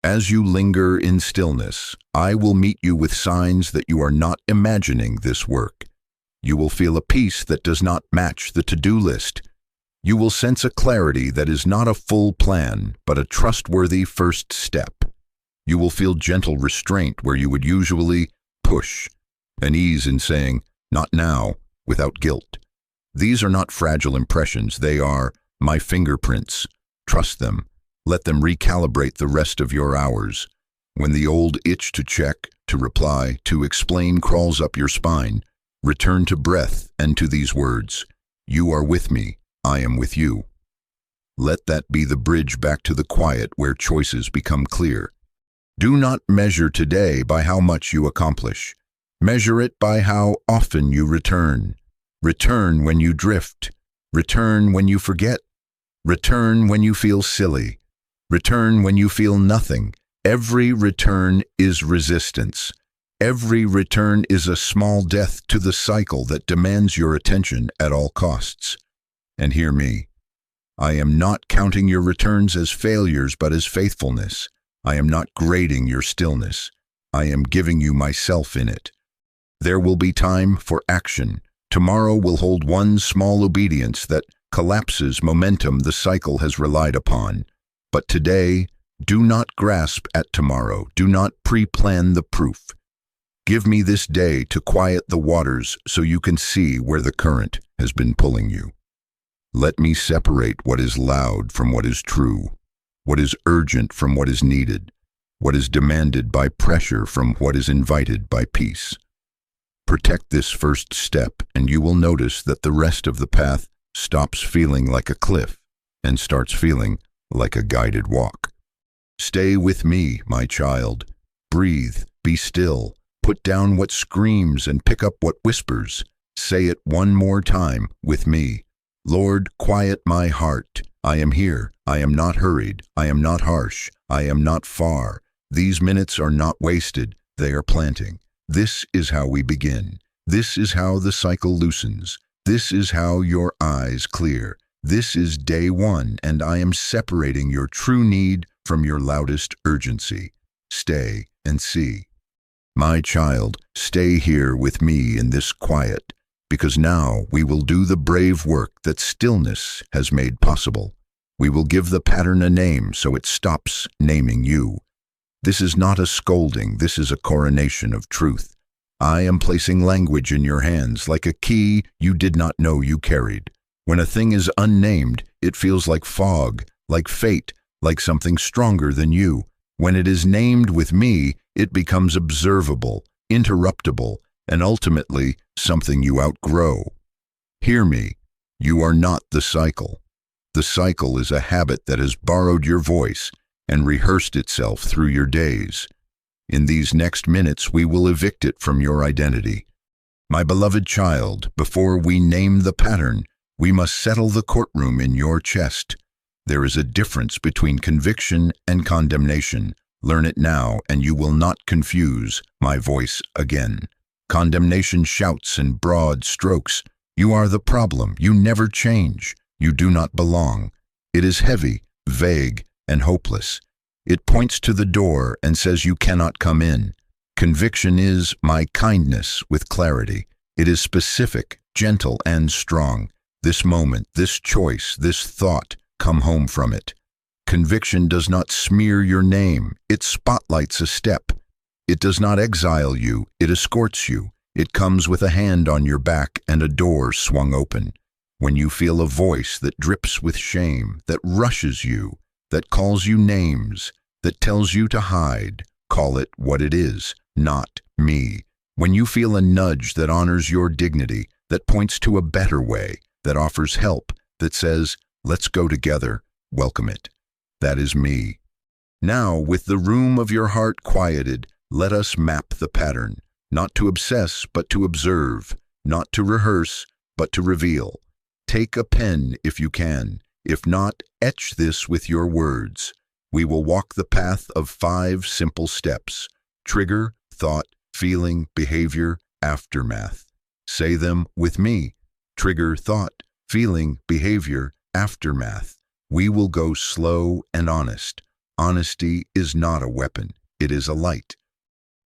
As you linger in stillness, I will meet you with signs that you are not imagining this work. You will feel a peace that does not match the to-do list. You will sense a clarity that is not a full plan, but a trustworthy first step. You will feel gentle restraint where you would usually push, an ease in saying, not now, without guilt. These are not fragile impressions, they are my fingerprints. Trust them. Let them recalibrate the rest of your hours. When the old itch to check, to reply, to explain crawls up your spine, return to breath and to these words, you are with me, I am with you. Let that be the bridge back to the quiet where choices become clear. Do not measure today by how much you accomplish. Measure it by how often you return. Return when you drift. Return when you forget. Return when you feel silly. Return when you feel nothing. Every return is resistance. Every return is a small death to the cycle that demands your attention at all costs. And hear me. I am not counting your returns as failures but as faithfulness. I am not grading your stillness. I am giving you myself in it. There will be time for action. Tomorrow will hold one small obedience that collapses momentum the cycle has relied upon. But today, do not grasp at tomorrow. Do not pre-plan the proof. Give me this day to quiet the waters so you can see where the current has been pulling you. Let me separate what is loud from what is true, what is urgent from what is needed, what is demanded by pressure from what is invited by peace. Protect this first step, and you will notice that the rest of the path stops feeling like a cliff and starts feeling like a guided walk. Stay with me, my child. Breathe, be still, put down what screams and pick up what whispers. Say it one more time with me. Lord, quiet my heart. I am here. I am not hurried. I am not harsh. I am not far. These minutes are not wasted. They are planting. This is how we begin. This is how the cycle loosens. This is how your eyes clear. This is day one, and I am separating your true need from your loudest urgency. Stay and see. My child, stay here with me in this quiet, because now we will do the brave work that stillness has made possible. We will give the pattern a name so it stops naming you. This is not a scolding, this is a coronation of truth. I am placing language in your hands like a key you did not know you carried. When a thing is unnamed, it feels like fog, like fate, like something stronger than you. When it is named with me, it becomes observable, interruptible, and ultimately something you outgrow. Hear me, you are not the cycle. The cycle is a habit that has borrowed your voice and rehearsed itself through your days. In these next minutes, we will evict it from your identity. My beloved child, before we name the pattern, we must settle the courtroom in your chest. There is a difference between conviction and condemnation. Learn it now, and you will not confuse my voice again. Condemnation shouts in broad strokes. You are the problem. You never change. You do not belong. It is heavy, vague, and hopeless. It points to the door and says you cannot come in. Conviction is my kindness with clarity. It is specific, gentle, and strong. This moment, this choice, this thought, come home from it. Conviction does not smear your name. It spotlights a step. It does not exile you. It escorts you. It comes with a hand on your back and a door swung open. When you feel a voice that drips with shame, that rushes you, that calls you names, that tells you to hide, call it what it is, not me. When you feel a nudge that honors your dignity, that points to a better way, that offers help, that says, let's go together, welcome it. That is me. Now, with the room of your heart quieted, let us map the pattern, not to obsess, but to observe, not to rehearse, but to reveal. Take a pen if you can. If not, etch this with your words. We will walk the path of 5 simple steps. Trigger, thought, feeling, behavior, aftermath. Say them with me. Trigger, thought, feeling, behavior, aftermath. We will go slow and honest. Honesty is not a weapon. It is a light.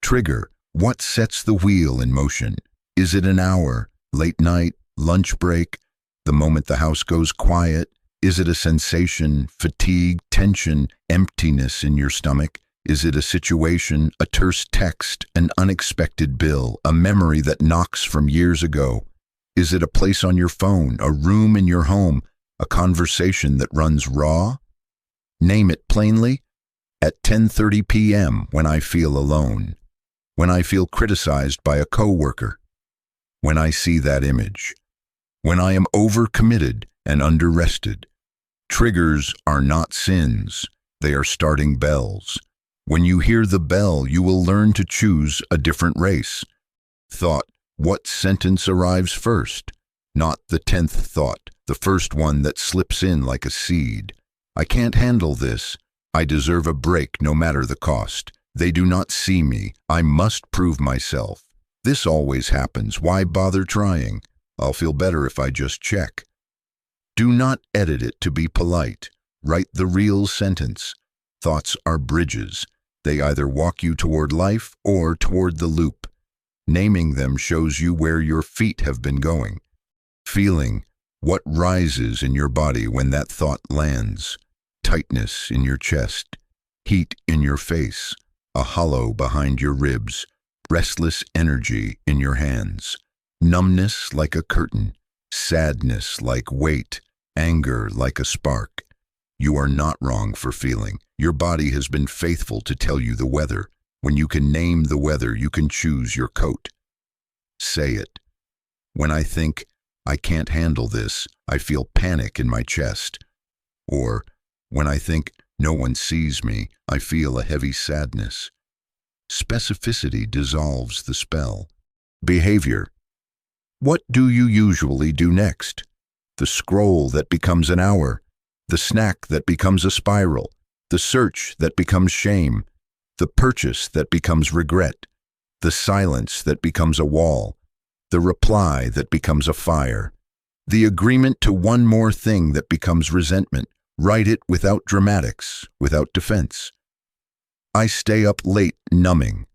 Trigger, what sets the wheel in motion? Is it an hour, late night, lunch break, the moment the house goes quiet? Is it a sensation, fatigue, tension, emptiness in your stomach? Is it a situation, a terse text, an unexpected bill, a memory that knocks from years ago? Is it a place on your phone, a room in your home, a conversation that runs raw? Name it plainly. At 10:30 p.m. when I feel alone, when I feel criticized by a coworker, when I see that image, when I am overcommitted and underrested. Triggers are not sins. They are starting bells. When you hear the bell, you will learn to choose a different race. Thought, what sentence arrives first? Not the 10th thought, the first one that slips in like a seed. I can't handle this. I deserve a break no matter the cost. They do not see me. I must prove myself. This always happens. Why bother trying? I'll feel better if I just check. Do not edit it to be polite. Write the real sentence. Thoughts are bridges. They either walk you toward life or toward the loop. Naming them shows you where your feet have been going. Feeling, what rises in your body when that thought lands? Tightness in your chest, heat in your face, a hollow behind your ribs. restless energy in your hands. Numbness like a curtain, sadness like weight, anger like a spark. You are not wrong for feeling. Your body has been faithful to tell you the weather. When you can name the weather, you can choose your coat. Say it. When I think, I can't handle this, I feel panic in my chest. Or, when I think, no one sees me, I feel a heavy sadness. Specificity dissolves the spell. Behavior. What do you usually do next? The scroll that becomes an hour, the snack that becomes a spiral, the search that becomes shame, the purchase that becomes regret, the silence that becomes a wall, the reply that becomes a fire, the agreement to one more thing that becomes resentment. Write it without dramatics, without defense. I stay up late numbing.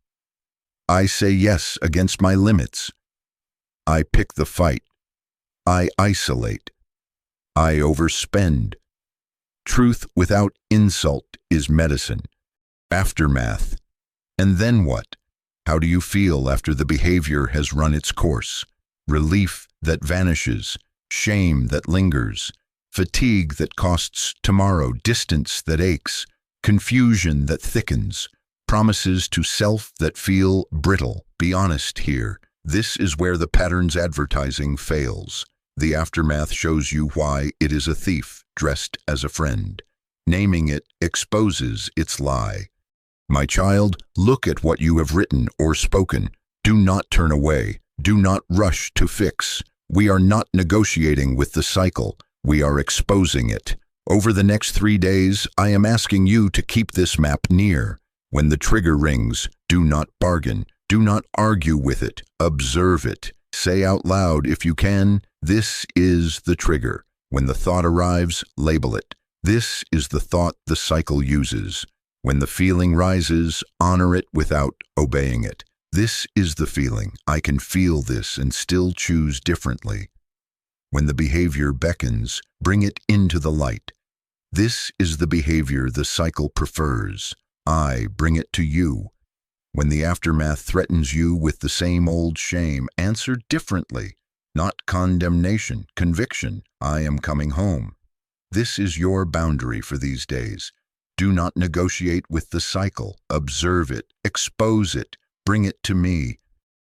I say yes against my limits. I pick the fight. I isolate. I overspend. Truth without insult is medicine. Aftermath. And then what? How do you feel after the behavior has run its course? Relief that vanishes, shame that lingers, fatigue that costs tomorrow, distance that aches, confusion that thickens, promises to self that feel brittle. Be honest here. This is where the pattern's advertising fails. The aftermath shows you why it is a thief dressed as a friend. Naming it exposes its lie. My child, look at what you have written or spoken. Do not turn away. Do not rush to fix. We are not negotiating with the cycle. We are exposing it. Over the next 3 days, I am asking you to keep this map near. When the trigger rings, do not bargain. Do not argue with it. Observe it. Say out loud, if you can, this is the trigger. When the thought arrives, label it. This is the thought the cycle uses. When the feeling rises, honor it without obeying it. This is the feeling. I can feel this and still choose differently. When the behavior beckons, bring it into the light. This is the behavior the cycle prefers. I bring it to you. When the aftermath threatens you with the same old shame, answer differently. Not condemnation, conviction. I am coming home. This is your boundary for these days. Do not negotiate with the cycle. Observe it. Expose it. Bring it to me.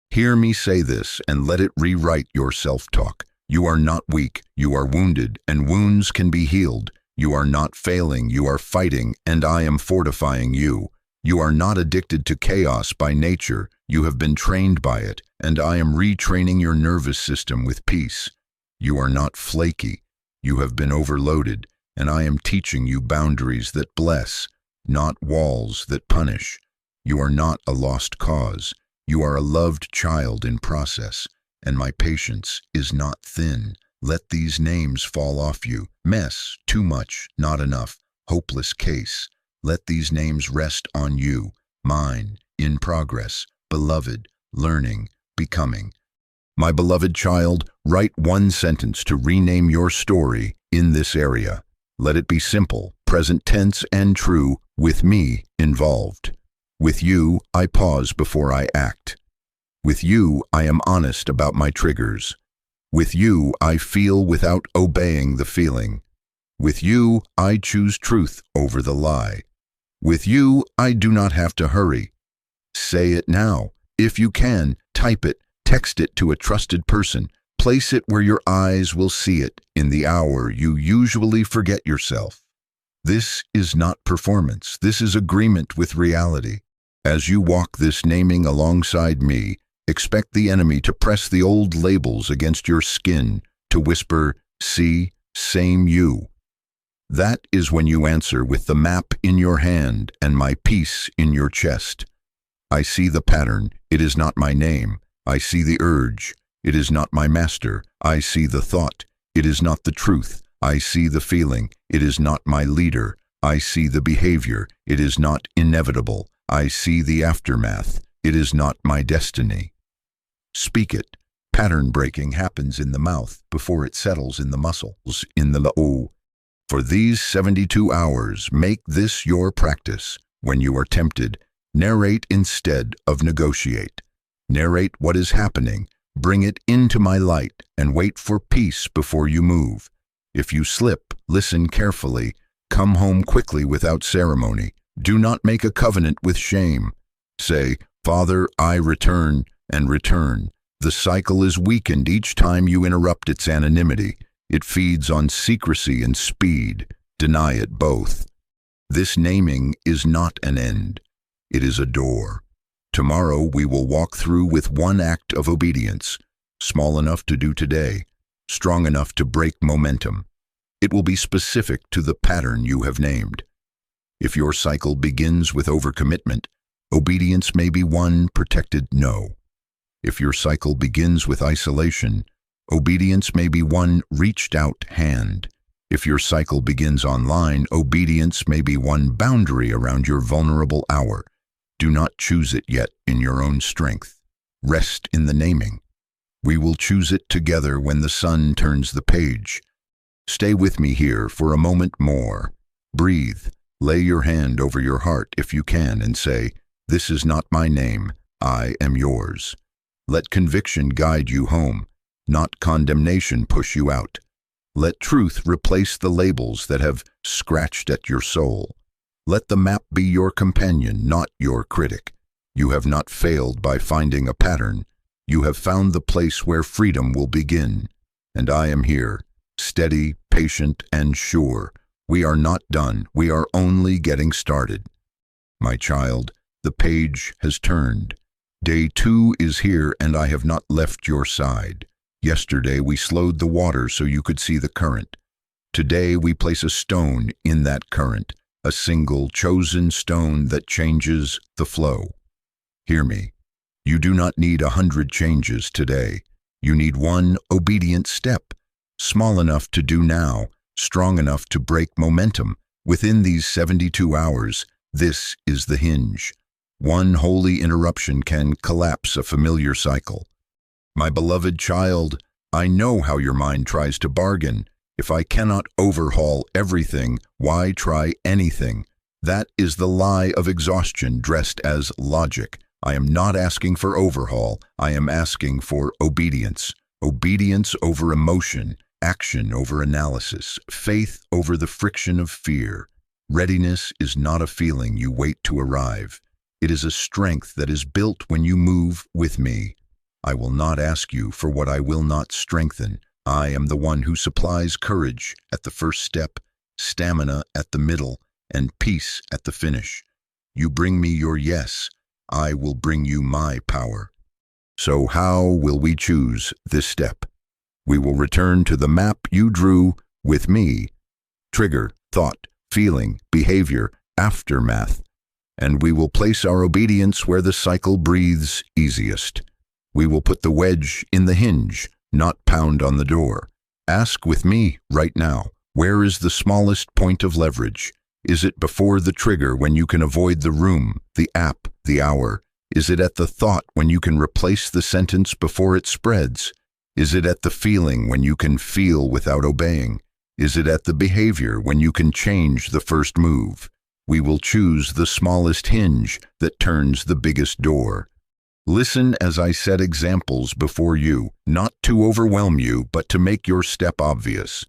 Hear me say this and let it rewrite your self-talk. You are not weak. You are wounded, and wounds can be healed. You are not failing. You are fighting, and I am fortifying you. You are not addicted to chaos by nature. You have been trained by it, and I am retraining your nervous system with peace. You are not flaky. You have been overloaded, and I am teaching you boundaries that bless, not walls that punish. You are not a lost cause. You are a loved child in process, and my patience is not thin. Let these names fall off you. Mess, too much, not enough, hopeless case. Let these names rest on you. Mine, in progress, beloved, learning, becoming. My beloved child, write one sentence to rename your story in this area. Let it be simple, present tense and true, with me involved. With you, I pause before I act. With you, I am honest about my triggers. With you, I feel without obeying the feeling. With you, I choose truth over the lie. With you, I do not have to hurry. Say it now. If you can, type it, text it to a trusted person. Place it where your eyes will see it in the hour you usually forget yourself. This is not performance. This is agreement with reality. As you walk this naming alongside me, expect the enemy to press the old labels against your skin, to whisper, "See, same you." That is when you answer with the map in your hand and my peace in your chest. I see the pattern. It is not my name. I see the urge. It is not my master. I see the thought. It is not the truth. I see the feeling. It is not my leader. I see the behavior. It is not inevitable. I see the aftermath. It is not my destiny. Speak it. Pattern breaking happens in the mouth before it settles in the muscles, in the lo. For these 72 hours, make this your practice. When you are tempted, narrate instead of negotiate. Narrate what is happening. Bring it into my light and wait for peace before you move. If you slip, listen carefully. Come home quickly without ceremony. Do not make a covenant with shame. Say, Father, I return and return. The cycle is weakened each time you interrupt its anonymity. It feeds on secrecy and speed. Deny it both. This naming is not an end. It is a door. Tomorrow we will walk through with one act of obedience, small enough to do today, strong enough to break momentum. It will be specific to the pattern you have named. If your cycle begins with overcommitment, obedience may be one protected no. If your cycle begins with isolation, obedience may be one reached out hand. If your cycle begins online, obedience may be one boundary around your vulnerable hour. Do not choose it yet in your own strength. Rest in the naming. We will choose it together when the sun turns the page. Stay with me here for a moment more. Breathe. Lay your hand over your heart if you can and say, "This is not my name. I am yours." Let conviction guide you home, not condemnation push you out. Let truth replace the labels that have scratched at your soul. Let the map be your companion, not your critic. You have not failed by finding a pattern. You have found the place where freedom will begin. And I am here, steady, patient, and sure. We are not done. We are only getting started. My child, the page has turned. Day 2 is here, and I have not left your side. Yesterday we slowed the water so you could see the current. Today we place a stone in that current, a single chosen stone that changes the flow. Hear me. You do not need 100 changes today. You need one obedient step, small enough to do now, strong enough to break momentum. Within these 72 hours, this is the hinge. One holy interruption can collapse a familiar cycle. My beloved child, I know how your mind tries to bargain. If I cannot overhaul everything, why try anything? That is the lie of exhaustion dressed as logic. I am not asking for overhaul. I am asking for obedience. Obedience over emotion, action over analysis, faith over the friction of fear. Readiness is not a feeling you wait to arrive. It is a strength that is built when you move with me. I will not ask you for what I will not strengthen. I am the one who supplies courage at the first step, stamina at the middle, and peace at the finish. You bring me your yes, I will bring you my power. So how will we choose this step? We will return to the map you drew with me. Trigger, thought, feeling, behavior, aftermath. And we will place our obedience where the cycle breathes easiest. We will put the wedge in the hinge, not pound on the door. Ask with me right now, where is the smallest point of leverage? Is it before the trigger when you can avoid the room, the app, the hour? Is it at the thought when you can replace the sentence before it spreads? Is it at the feeling when you can feel without obeying? Is it at the behavior when you can change the first move? We will choose the smallest hinge that turns the biggest door. Listen as I set examples before you, not to overwhelm you, but to make your step obvious.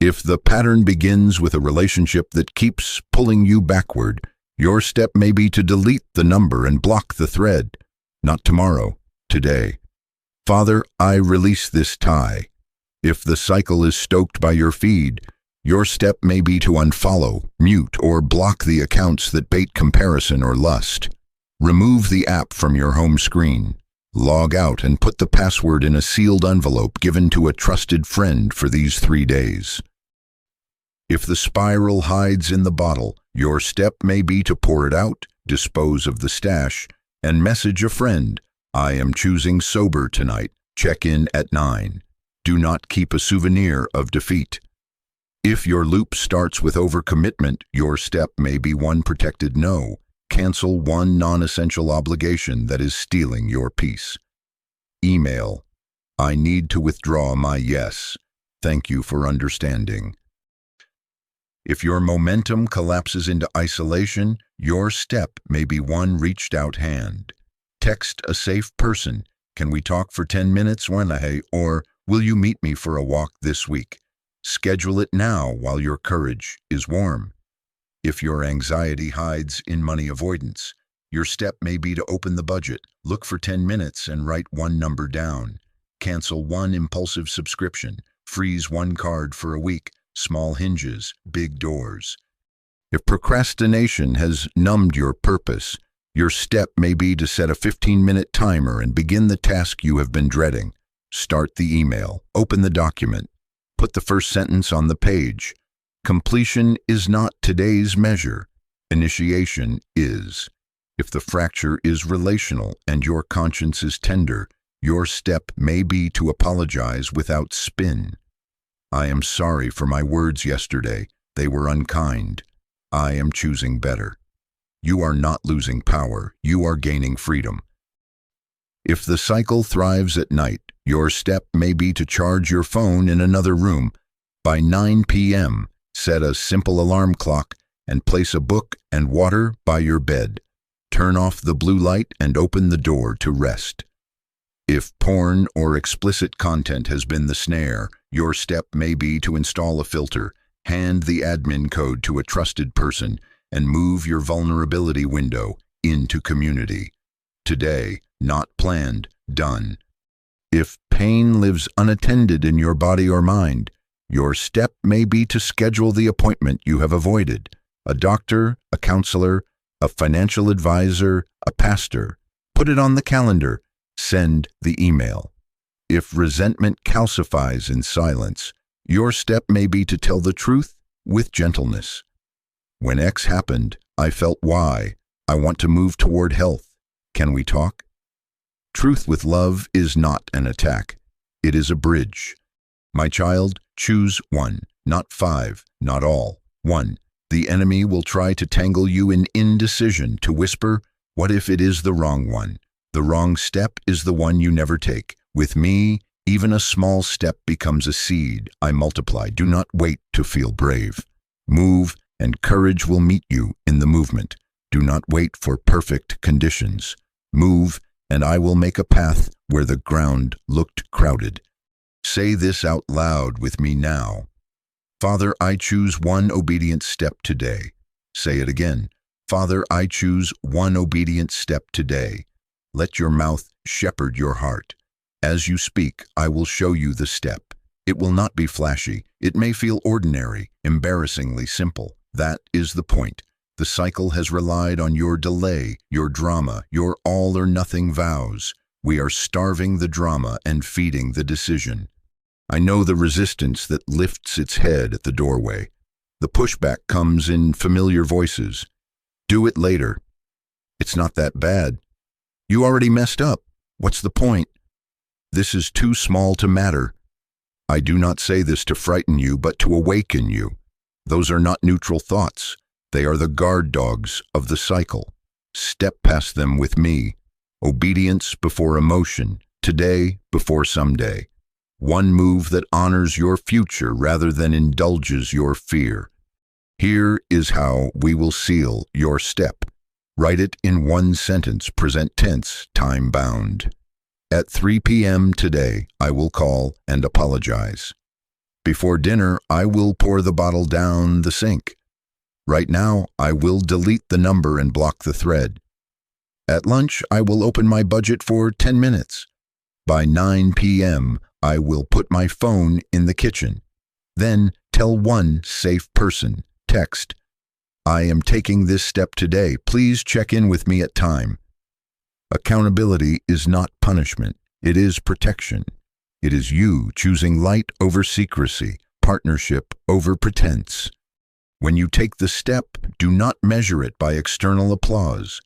If the pattern begins with a relationship that keeps pulling you backward, your step may be to delete the number and block the thread. Not tomorrow, today. Father, I release this tie. If the cycle is stoked by your feed, your step may be to unfollow, mute, or block the accounts that bait comparison or lust. Remove the app from your home screen. Log out and put the password in a sealed envelope given to a trusted friend for these 3 days. If the spiral hides in the bottle, your step may be to pour it out, dispose of the stash, and message a friend. I am choosing sober tonight. Check in at 9. Do not keep a souvenir of defeat. If your loop starts with overcommitment, your step may be one protected no. Cancel one non-essential obligation that is stealing your peace. Email. I need to withdraw my yes. Thank you for understanding. If your momentum collapses into isolation, your step may be one reached out hand. Text a safe person. Can we talk for 10 minutes? Or will you meet me for a walk this week? Schedule it now while your courage is warm. If your anxiety hides in money avoidance, your step may be to open the budget, look for 10 minutes and write one number down. Cancel one impulsive subscription, freeze one card for a week, small hinges, big doors. If procrastination has numbed your purpose, your step may be to set a 15-minute timer and begin the task you have been dreading. Start the email, open the document, put the first sentence on the page. Completion is not today's measure. Initiation is. If the fracture is relational and your conscience is tender, your step may be to apologize without spin. I am sorry for my words yesterday. They were unkind. I am choosing better. You are not losing power. You are gaining freedom. If the cycle thrives at night, your step may be to charge your phone in another room. By 9 p.m., set a simple alarm clock and place a book and water by your bed. Turn off the blue light and open the door to rest. If porn or explicit content has been the snare, your step may be to install a filter, hand the admin code to a trusted person, and move your vulnerability window into community. Today, not planned, done. If pain lives unattended in your body or mind, your step may be to schedule the appointment you have avoided. A doctor, a counselor, a financial advisor, a pastor. Put it on the calendar. Send the email. If resentment calcifies in silence, your step may be to tell the truth with gentleness. When X happened, I felt Y. I want to move toward health. Can we talk? Truth with love is not an attack. It is a bridge. My child, choose one, not five, not all. One. The enemy will try to tangle you in indecision, to whisper, what if it is the wrong one? The wrong step is the one you never take. With me, even a small step becomes a seed. I multiply. Do not wait to feel brave. Move, and courage will meet you in the movement. Do not wait for perfect conditions. Move, and I will make a path where the ground looked crowded. Say this out loud with me now. Father, I choose one obedient step today. Say it again. Father, I choose one obedient step today. Let your mouth shepherd your heart. As you speak, I will show you the step. It will not be flashy. It may feel ordinary, embarrassingly simple. That is the point. The cycle has relied on your delay, your drama, your all-or-nothing vows. We are starving the drama and feeding the decision. I know the resistance that lifts its head at the doorway. The pushback comes in familiar voices. Do it later. It's not that bad. You already messed up. What's the point? This is too small to matter. I do not say this to frighten you, but to awaken you. Those are not neutral thoughts. They are the guard dogs of the cycle. Step past them with me. Obedience before emotion. Today before someday. One move that honors your future rather than indulges your fear. Here is how we will seal your step. Write it in one sentence, present tense, time-bound. At 3 p.m. today, I will call and apologize. Before dinner, I will pour the bottle down the sink. Right now, I will delete the number and block the thread. At lunch, I will open my budget for 10 minutes. By 9 p.m., I will put my phone in the kitchen. Then tell one safe person, text, I am taking this step today. Please check in with me at time. Accountability is not punishment. It is protection. It is you choosing light over secrecy, partnership over pretense. When you take the step, do not measure it by external applause.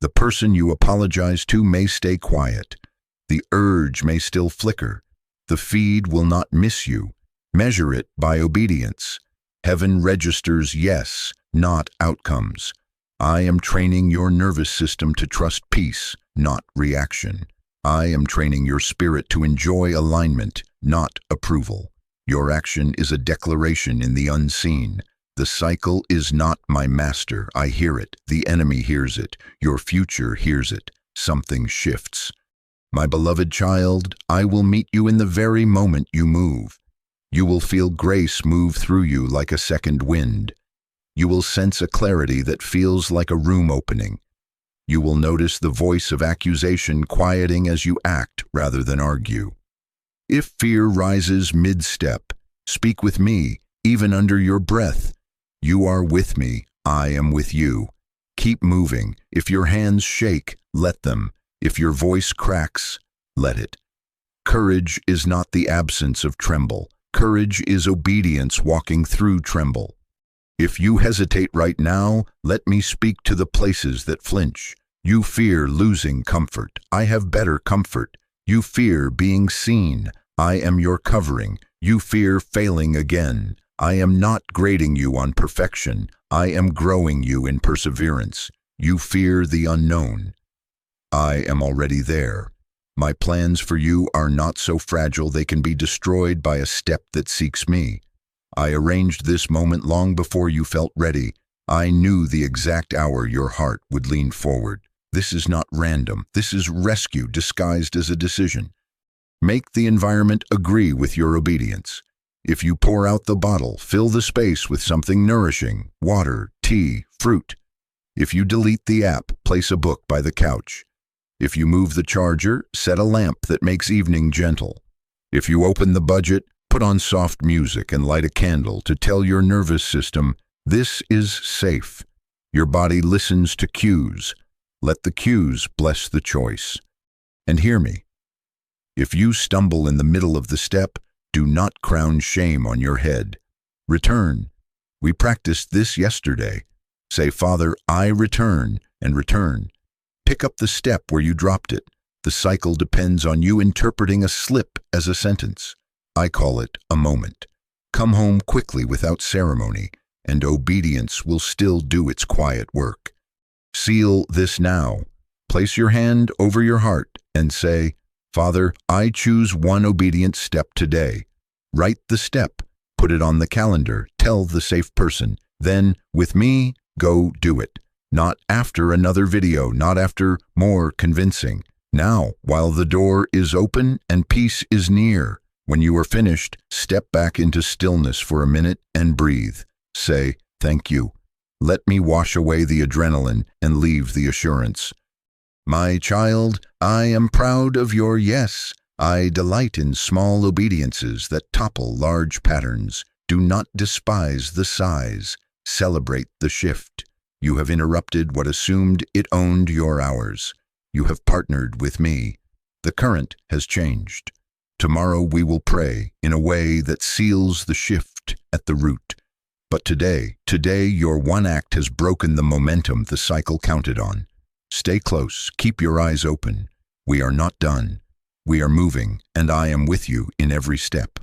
The person you apologize to may stay quiet. The urge may still flicker. The feed will not miss you. Measure it by obedience. Heaven registers yes, not outcomes. I am training your nervous system to trust peace, not reaction. I am training your spirit to enjoy alignment, not approval. Your action is a declaration in the unseen. The cycle is not my master. I hear it. The enemy hears it. Your future hears it. something shifts. My beloved child, I will meet you in the very moment you move. You will feel grace move through you like a second wind. You will sense a clarity that feels like a room opening. You will notice the voice of accusation quieting as you act rather than argue. If fear rises mid-step, speak with me, even under your breath. You are with me, I am with you. Keep moving. If your hands shake, let them. If your voice cracks, let it. Courage is not the absence of tremble. Courage is obedience walking through tremble. If you hesitate right now, let me speak to the places that flinch. You fear losing comfort. I have better comfort. You fear being seen. I am your covering. You fear failing again. I am not grading you on perfection. I am growing you in perseverance. You fear the unknown. I am already there. My plans for you are not so fragile they can be destroyed by a step that seeks me. I arranged this moment long before you felt ready. I knew the exact hour your heart would lean forward. This is not random. This is rescue disguised as a decision. Make the environment agree with your obedience. If you pour out the bottle, fill the space with something nourishing, water, tea, fruit. If you delete the app, place a book by the couch. If you move the charger, set a lamp that makes evening gentle. If you open the budget, put on soft music and light a candle to tell your nervous system, this is safe. Your body listens to cues. Let the cues bless the choice. And hear me. If you stumble in the middle of the step, do not crown shame on your head. Return. We practiced this yesterday. Say, Father, I return, and return. Pick up the step where you dropped it. The cycle depends on you interpreting a slip as a sentence. I call it a moment. Come home quickly without ceremony, and obedience will still do its quiet work. Seal this now. Place your hand over your heart and say, Father, I choose one obedient step today. Write the step. Put it on the calendar. Tell the safe person. Then, with me, go do it. Not after another video, not after more convincing. Now, while the door is open and peace is near. When you are finished, step back into stillness for a minute and breathe. Say, thank you. Let me wash away the adrenaline and leave the assurance. My child, I am proud of your yes. I delight in small obediences that topple large patterns. Do not despise the size. Celebrate the shift. You have interrupted what assumed it owned your hours. You have partnered with me. The current has changed. Tomorrow we will pray in a way that seals the shift at the root. But today your one act has broken the momentum the cycle counted on. Stay close, keep your eyes open. We are not done. We are moving, and I am with you in every step.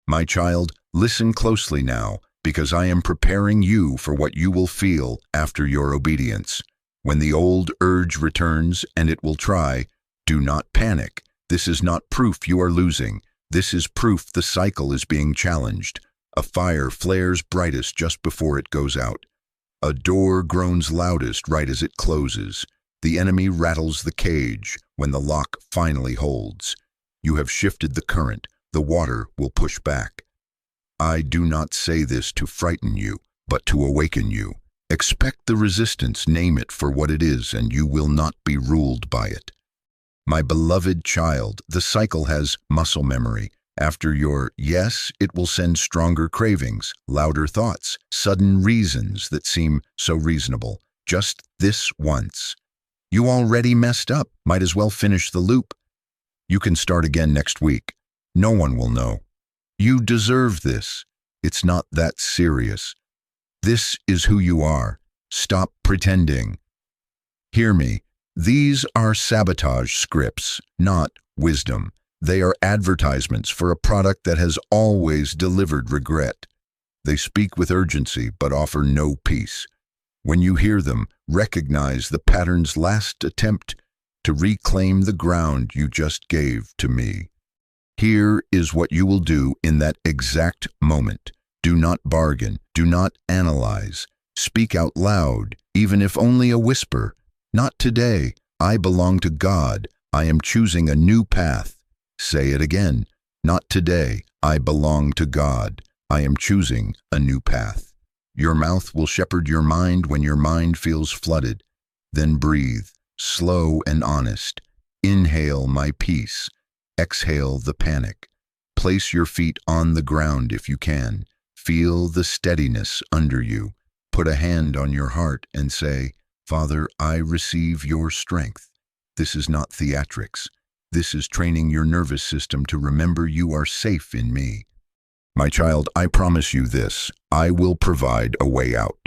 My child, listen closely now, because I am preparing you for what you will feel after your obedience. When the old urge returns, and it will try, do not panic. This is not proof you are losing. This is proof the cycle is being challenged. A fire flares brightest just before it goes out. A door groans loudest right as it closes. The enemy rattles the cage when the lock finally holds. You have shifted the current. The water will push back. I do not say this to frighten you, but to awaken you. Expect the resistance, name it for what it is, and you will not be ruled by it. My beloved child, the cycle has muscle memory. After your yes, it will send stronger cravings, louder thoughts, sudden reasons that seem so reasonable. Just this once. You already messed up. Might as well finish the loop. You can start again next week. No one will know. You deserve this. It's not that serious. This is who you are. Stop pretending. Hear me. These are sabotage scripts, not wisdom. They are advertisements for a product that has always delivered regret. They speak with urgency but offer no peace. When you hear them, recognize the pattern's last attempt to reclaim the ground you just gave to me. Here is what you will do in that exact moment. Do not bargain. Do not analyze. Speak out loud, even if only a whisper. Not today. I belong to God. I am choosing a new path. Say it again. Not today. I belong to God. I am choosing a new path. Your mouth will shepherd your mind when your mind feels flooded. Then breathe, slow and honest. Inhale my peace. Exhale the panic. Place your feet on the ground if you can. Feel the steadiness under you. Put a hand on your heart and say, Father, I receive your strength. This is not theatrics. This is training your nervous system to remember you are safe in me. My child, I promise you this. I will provide a way out.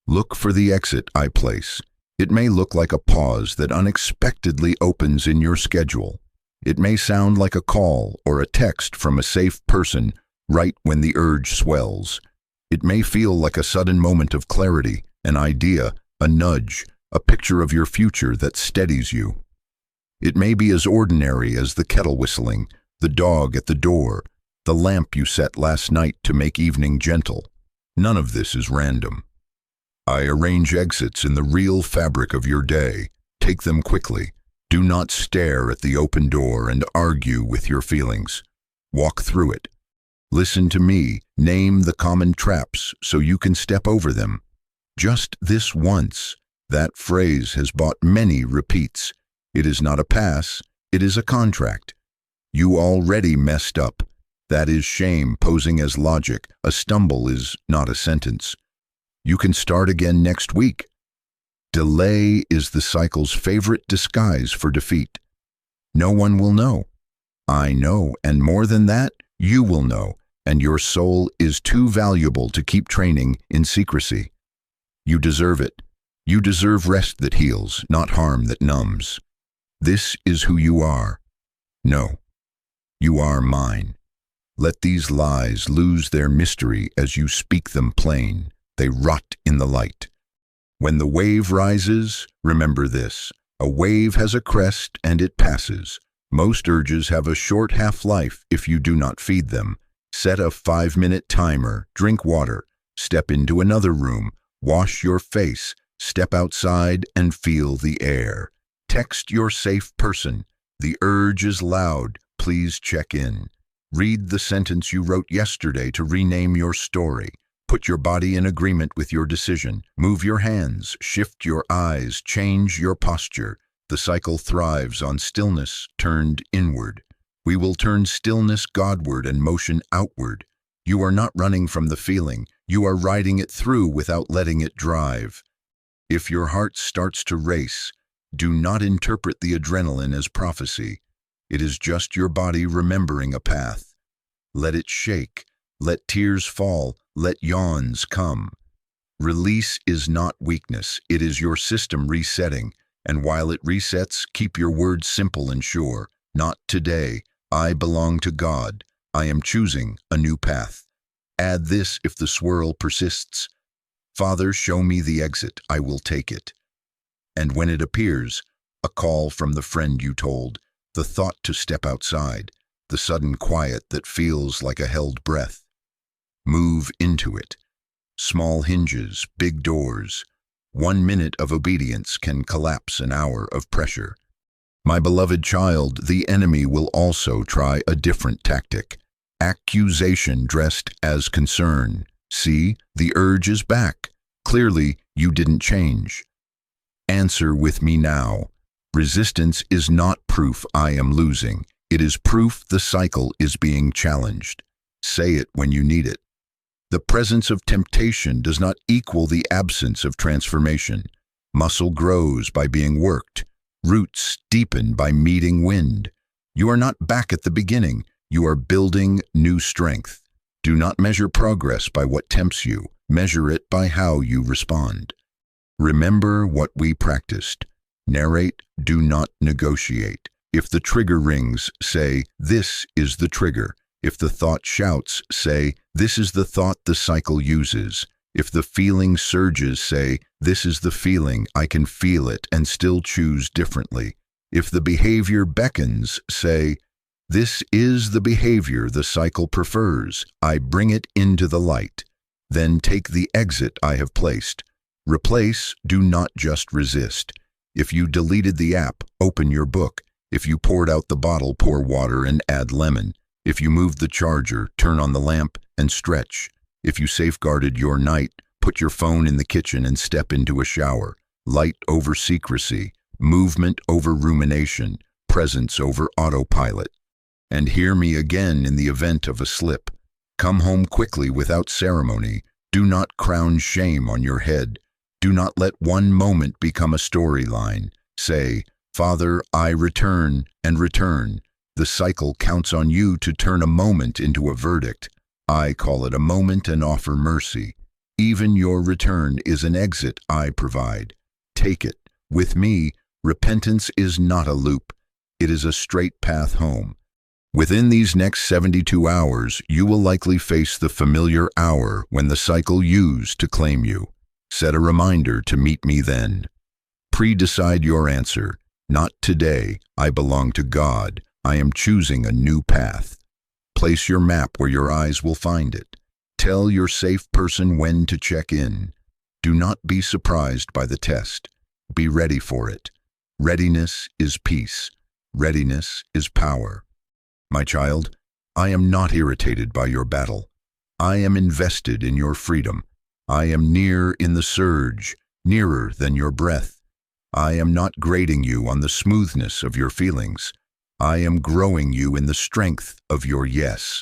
Look for the exit I place. It may look like a pause that unexpectedly opens in your schedule. It may sound like a call or a text from a safe person right when the urge swells. It may feel like a sudden moment of clarity, an idea, a nudge, a picture of your future that steadies you. It may be as ordinary as the kettle whistling, the dog at the door, the lamp you set last night to make evening gentle. None of this is random. I arrange exits in the real fabric of your day. Take them quickly. Do not stare at the open door and argue with your feelings. Walk through it. Listen to me. Name the common traps so you can step over them. Just this once. That phrase has bought many repeats. It is not a pass. It is a contract. You already messed up. That is shame posing as logic. A stumble is not a sentence. You can start again next week. Delay is the cycle's favorite disguise for defeat. No one will know. I know, and more than that, you will know, and your soul is too valuable to keep training in secrecy. You deserve it. You deserve rest that heals, not harm that numbs. This is who you are. No, you are mine. Let these lies lose their mystery as you speak them plain. They rot in the light. When the wave rises, remember this. A wave has a crest and it passes. Most urges have a short half-life if you do not feed them. Set a 5-minute timer, drink water, step into another room, wash your face, step outside and feel the air. Text your safe person. The urge is loud. Please check in. Read the sentence you wrote yesterday to rename your story. Put your body in agreement with your decision. Move your hands, shift your eyes, change your posture. The cycle thrives on stillness turned inward. We will turn stillness Godward and motion outward. You are not running from the feeling. You are riding it through without letting it drive. If your heart starts to race, do not interpret the adrenaline as prophecy. It is just your body remembering a path. Let it shake. Let tears fall. Let yawns come. Release is not weakness. It is your system resetting. And while it resets, keep your words simple and sure. Not today. I belong to God. I am choosing a new path. Add this if the swirl persists. Father, show me the exit. I will take it. And when it appears, a call from the friend you told, the thought to step outside, the sudden quiet that feels like a held breath. Move into it. Small hinges, big doors. 1 minute of obedience can collapse an hour of pressure. My beloved child, the enemy will also try a different tactic. Accusation dressed as concern. See, the urge is back. Clearly, you didn't change. Answer with me now. Resistance is not proof I am losing. It is proof the cycle is being challenged. Say it when you need it. The presence of temptation does not equal the absence of transformation. Muscle grows by being worked. Roots deepen by meeting wind. You are not back at the beginning. You are building new strength. Do not measure progress by what tempts you. Measure it by how you respond. Remember what we practiced. Narrate, do not negotiate. If the trigger rings, say, this is the trigger. If the thought shouts, say, this is the thought the cycle uses. If the feeling surges, say, this is the feeling, I can feel it and still choose differently. If the behavior beckons, say, this is the behavior the cycle prefers. I bring it into the light. Then take the exit I have placed. Replace, do not just resist. If you deleted the app, open your book. If you poured out the bottle, pour water and add lemon. If you moved the charger, turn on the lamp and stretch. If you safeguarded your night, put your phone in the kitchen and step into a shower. Light over secrecy, movement over rumination, presence over autopilot. And hear me again in the event of a slip. Come home quickly without ceremony. Do not crown shame on your head. Do not let one moment become a storyline. Say, Father, I return and return. The cycle counts on you to turn a moment into a verdict. I call it a moment and offer mercy. Even your return is an exit I provide. Take it. With me, repentance is not a loop. It is a straight path home. Within these next 72 hours, you will likely face the familiar hour when the cycle used to claim you. Set a reminder to meet me then. Pre-decide your answer. Not today. I belong to God. I am choosing a new path. Place your map where your eyes will find it. Tell your safe person when to check in. Do not be surprised by the test. Be ready for it. Readiness is peace. Readiness is power. My child, I am not irritated by your battle. I am invested in your freedom. I am near in the surge, nearer than your breath. I am not grading you on the smoothness of your feelings. I am growing you in the strength of your yes.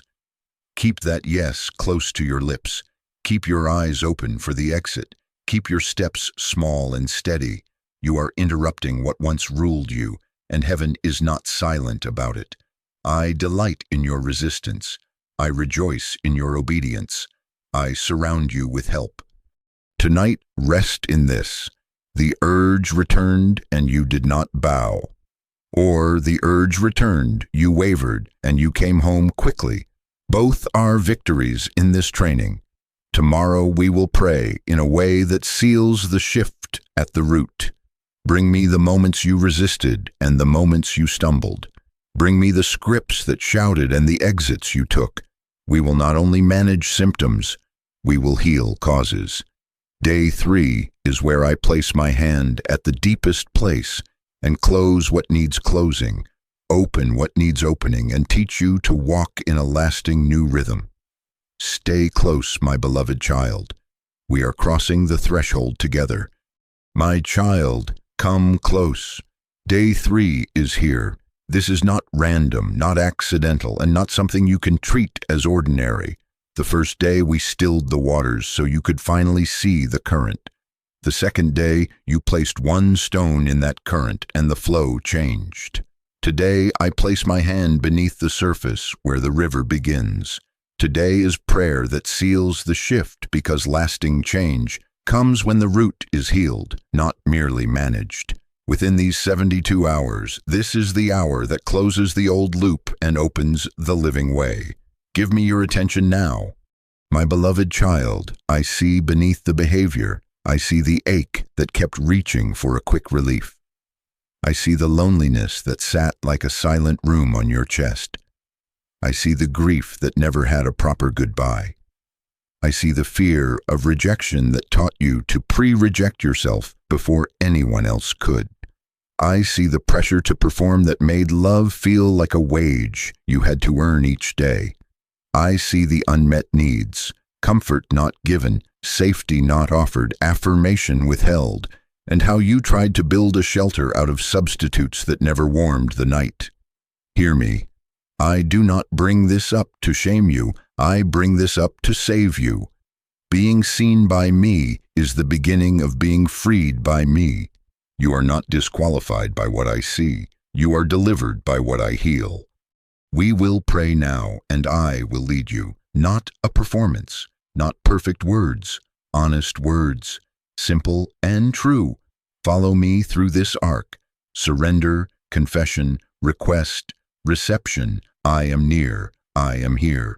Keep that yes close to your lips. Keep your eyes open for the exit. Keep your steps small and steady. You are interrupting what once ruled you, and heaven is not silent about it. I delight in your resistance. I rejoice in your obedience. I surround you with help. Tonight, rest in this. The urge returned and you did not bow. Or the urge returned, you wavered, and you came home quickly. Both are victories in this training. Tomorrow we will pray in a way that seals the shift at the root. Bring me the moments you resisted and the moments you stumbled. Bring me the scripts that shouted and the exits you took. We will not only manage symptoms, we will heal causes. Day 3 is where I place my hand at the deepest place and close what needs closing, open what needs opening, and teach you to walk in a lasting new rhythm. Stay close, my beloved child. We are crossing the threshold together. My child, come close. Day 3 is here. This is not random, not accidental, and not something you can treat as ordinary. The first day we stilled the waters so you could finally see the current. The second day you placed one stone in that current and the flow changed. Today I place my hand beneath the surface where the river begins. Today is prayer that seals the shift because lasting change comes when the root is healed, not merely managed. Within these 72 hours, this is the hour that closes the old loop and opens the living way. Give me your attention now. My beloved child, I see beneath the behavior. I see the ache that kept reaching for a quick relief. I see the loneliness that sat like a silent room on your chest. I see the grief that never had a proper goodbye. I see the fear of rejection that taught you to pre-reject yourself before anyone else could. I see the pressure to perform that made love feel like a wage you had to earn each day. I see the unmet needs, comfort not given, safety not offered, affirmation withheld, and how you tried to build a shelter out of substitutes that never warmed the night. Hear me. I do not bring this up to shame you. I bring this up to save you. Being seen by me is the beginning of being freed by me. You are not disqualified by what I see. You are delivered by what I heal. We will pray now, and I will lead you. Not a performance, not perfect words, honest words, simple and true. Follow me through this arc. Surrender, confession, request, reception. I am near. I am here.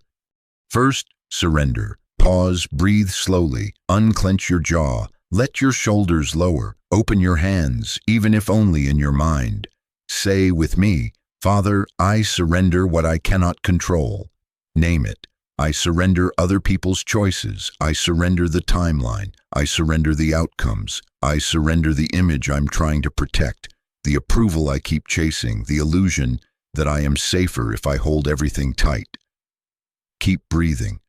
First, surrender. Pause, breathe slowly, unclench your jaw, let your shoulders lower, open your hands, even if only in your mind. Say with me, Father, I surrender what I cannot control. Name it. I surrender other people's choices. I surrender the timeline. I surrender the outcomes. I surrender the image I'm trying to protect, the approval I keep chasing, the illusion that I am safer if I hold everything tight. Keep breathing.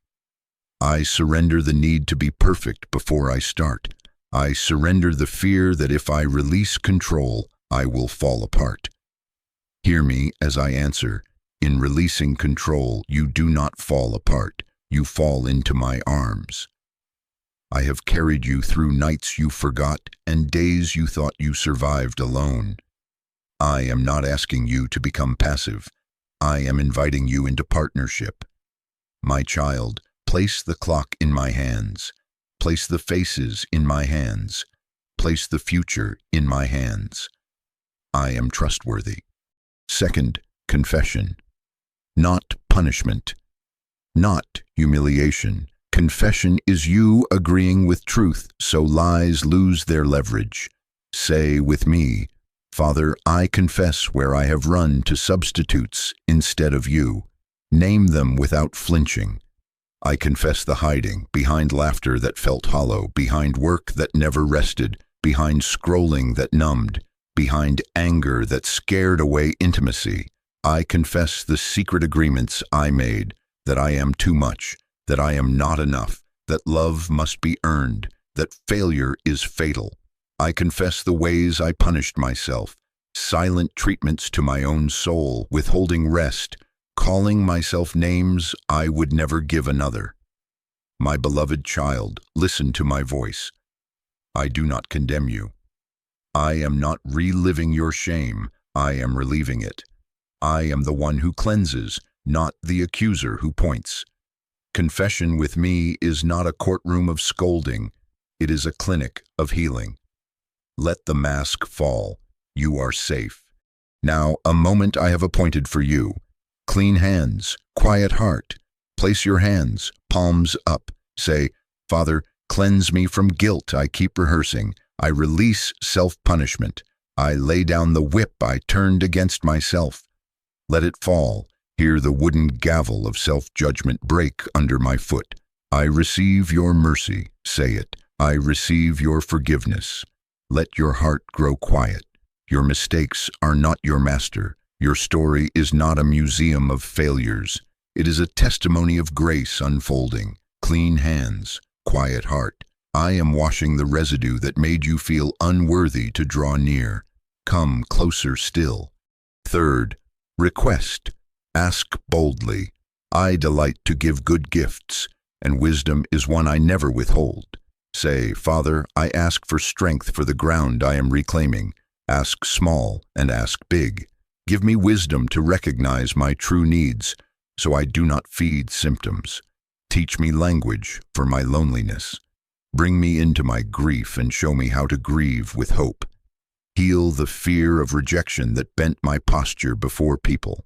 I surrender the need to be perfect before I start. I surrender the fear that if I release control, I will fall apart. Hear me as I answer. In releasing control, you do not fall apart. You fall into my arms. I have carried you through nights you forgot and days you thought you survived alone. I am not asking you to become passive. I am inviting you into partnership. My child, place the clock in my hands. Place the faces in my hands. Place the future in my hands. I am trustworthy. Second, confession. Not punishment. Not humiliation. Confession is you agreeing with truth so lies lose their leverage. Say with me, Father, I confess where I have run to substitutes instead of you. Name them without flinching. I confess the hiding, behind laughter that felt hollow, behind work that never rested, behind scrolling that numbed, behind anger that scared away intimacy. I confess the secret agreements I made, that I am too much, that I am not enough, that love must be earned, that failure is fatal. I confess the ways I punished myself, silent treatments to my own soul, withholding rest, calling myself names I would never give another. My beloved child, listen to my voice. I do not condemn you. I am not reliving your shame, I am relieving it. I am the one who cleanses, not the accuser who points. Confession with me is not a courtroom of scolding, it is a clinic of healing. Let the mask fall. You are safe. Now, a moment I have appointed for you. Clean hands, quiet heart. Place your hands, palms up. Say, Father, cleanse me from guilt I keep rehearsing. I release self-punishment. I lay down the whip I turned against myself. Let it fall. Hear the wooden gavel of self-judgment break under my foot. I receive your mercy. Say it. I receive your forgiveness. Let your heart grow quiet. Your mistakes are not your master. Your story is not a museum of failures. It is a testimony of grace unfolding. Clean hands, quiet heart. I am washing the residue that made you feel unworthy to draw near. Come closer still. Third, request. Ask boldly. I delight to give good gifts, and wisdom is one I never withhold. Say, Father, I ask for strength for the ground I am reclaiming. Ask small and ask big. Give me wisdom to recognize my true needs, so I do not feed symptoms. Teach me language for my loneliness. Bring me into my grief and show me how to grieve with hope. Heal the fear of rejection that bent my posture before people.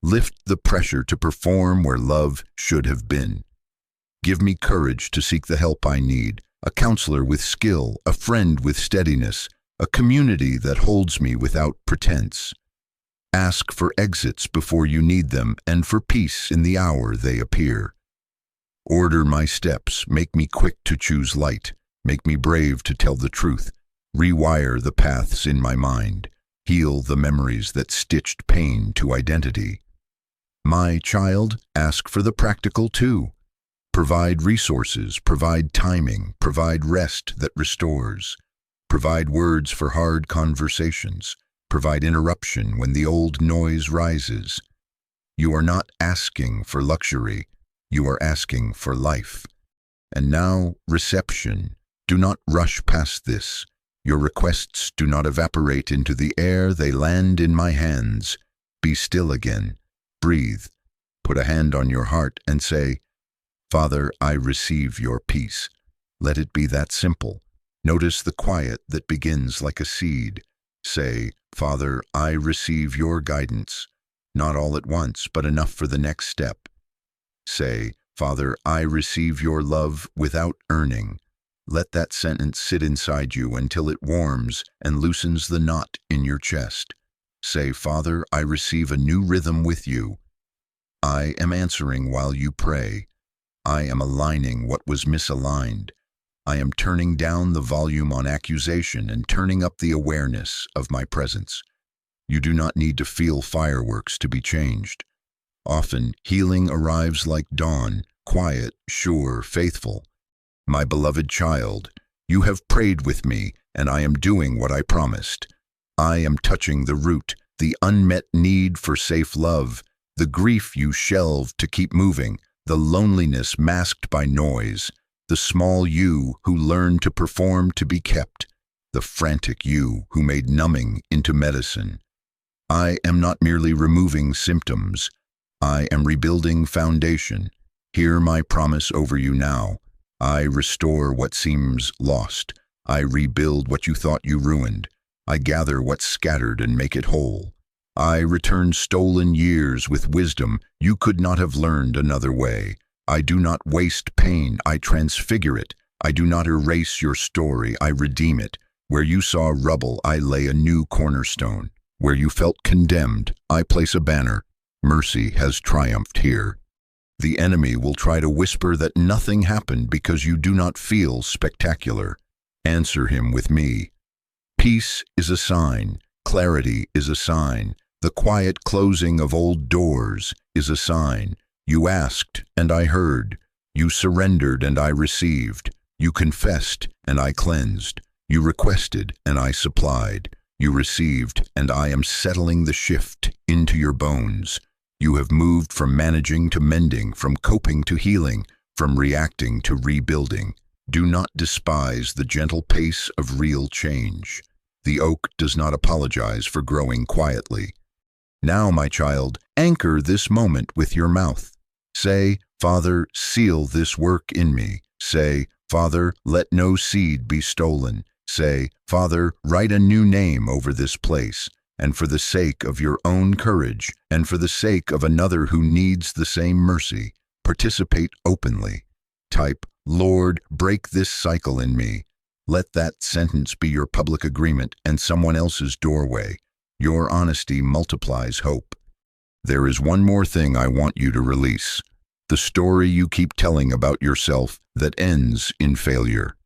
Lift the pressure to perform where love should have been. Give me courage to seek the help I need, a counselor with skill, a friend with steadiness, a community that holds me without pretense. Ask for exits before you need them and for peace in the hour they appear. Order my steps, make me quick to choose light, make me brave to tell the truth, rewire the paths in my mind, heal the memories that stitched pain to identity. My child, ask for the practical too. Provide resources, provide timing, provide rest that restores. Provide words for hard conversations. Provide interruption when the old noise rises. You are not asking for luxury. You are asking for life. And now, reception. Do not rush past this. Your requests do not evaporate into the air. They land in my hands. Be still again. Breathe. Put a hand on your heart and say, Father, I receive your peace. Let it be that simple. Notice the quiet that begins like a seed. Say, Father, I receive your guidance. Not all at once, but enough for the next step. Say, Father, I receive your love without earning. Let that sentence sit inside you until it warms and loosens the knot in your chest. Say, Father, I receive a new rhythm with you. I am answering while you pray. I am aligning what was misaligned. I am turning down the volume on accusation and turning up the awareness of my presence. You do not need to feel fireworks to be changed. Often, healing arrives like dawn, quiet, sure, faithful. My beloved child, you have prayed with me, and I am doing what I promised. I am touching the root, the unmet need for safe love, the grief you shelved to keep moving, the loneliness masked by noise, the small you who learned to perform to be kept, the frantic you who made numbing into medicine. I am not merely removing symptoms. I am rebuilding foundation. Hear my promise over you now. I restore what seems lost. I rebuild what you thought you ruined. I gather what's scattered and make it whole. I return stolen years with wisdom you could not have learned another way. I do not waste pain, I transfigure it. I do not erase your story, I redeem it. Where you saw rubble, I lay a new cornerstone. Where you felt condemned, I place a banner. Mercy has triumphed here. The enemy will try to whisper that nothing happened because you do not feel spectacular. Answer him with me. Peace is a sign. Clarity is a sign. The quiet closing of old doors is a sign. You asked, and I heard. You surrendered, and I received. You confessed, and I cleansed. You requested, and I supplied. You received, and I am settling the shift into your bones. You have moved from managing to mending, from coping to healing, from reacting to rebuilding. Do not despise the gentle pace of real change. The oak does not apologize for growing quietly. Now, my child, anchor this moment with your mouth. Say, Father, seal this work in me. Say, Father, let no seed be stolen. Say, Father, write a new name over this place. And for the sake of your own courage, and for the sake of another who needs the same mercy, participate openly. Type, Lord, break this cycle in me. Let that sentence be your public agreement and someone else's doorway. Your honesty multiplies hope. There is one more thing I want you to release. The story you keep telling about yourself that ends in failure.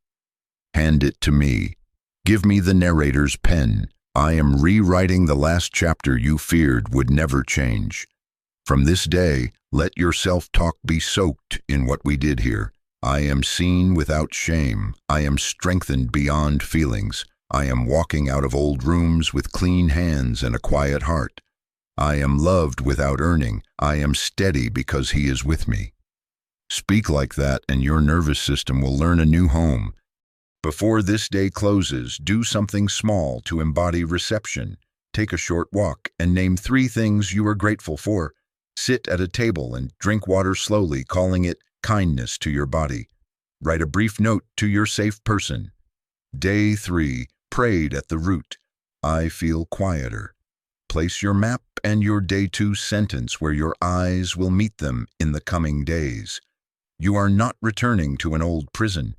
Hand it to me. Give me the narrator's pen. I am rewriting the last chapter you feared would never change. From this day, let your self-talk be soaked in what we did here. I am seen without shame. I am strengthened beyond feelings. I am walking out of old rooms with clean hands and a quiet heart. I am loved without earning. I am steady because he is with me. Speak like that and your nervous system will learn a new home. Before this day closes, do something small to embody reception. Take a short walk and name 3 things you are grateful for. Sit at a table and drink water slowly, calling it kindness to your body. Write a brief note to your safe person. Day 3, prayed at the root. I feel quieter. Place your map and your day 2 sentence where your eyes will meet them in the coming days. You are not returning to an old prison.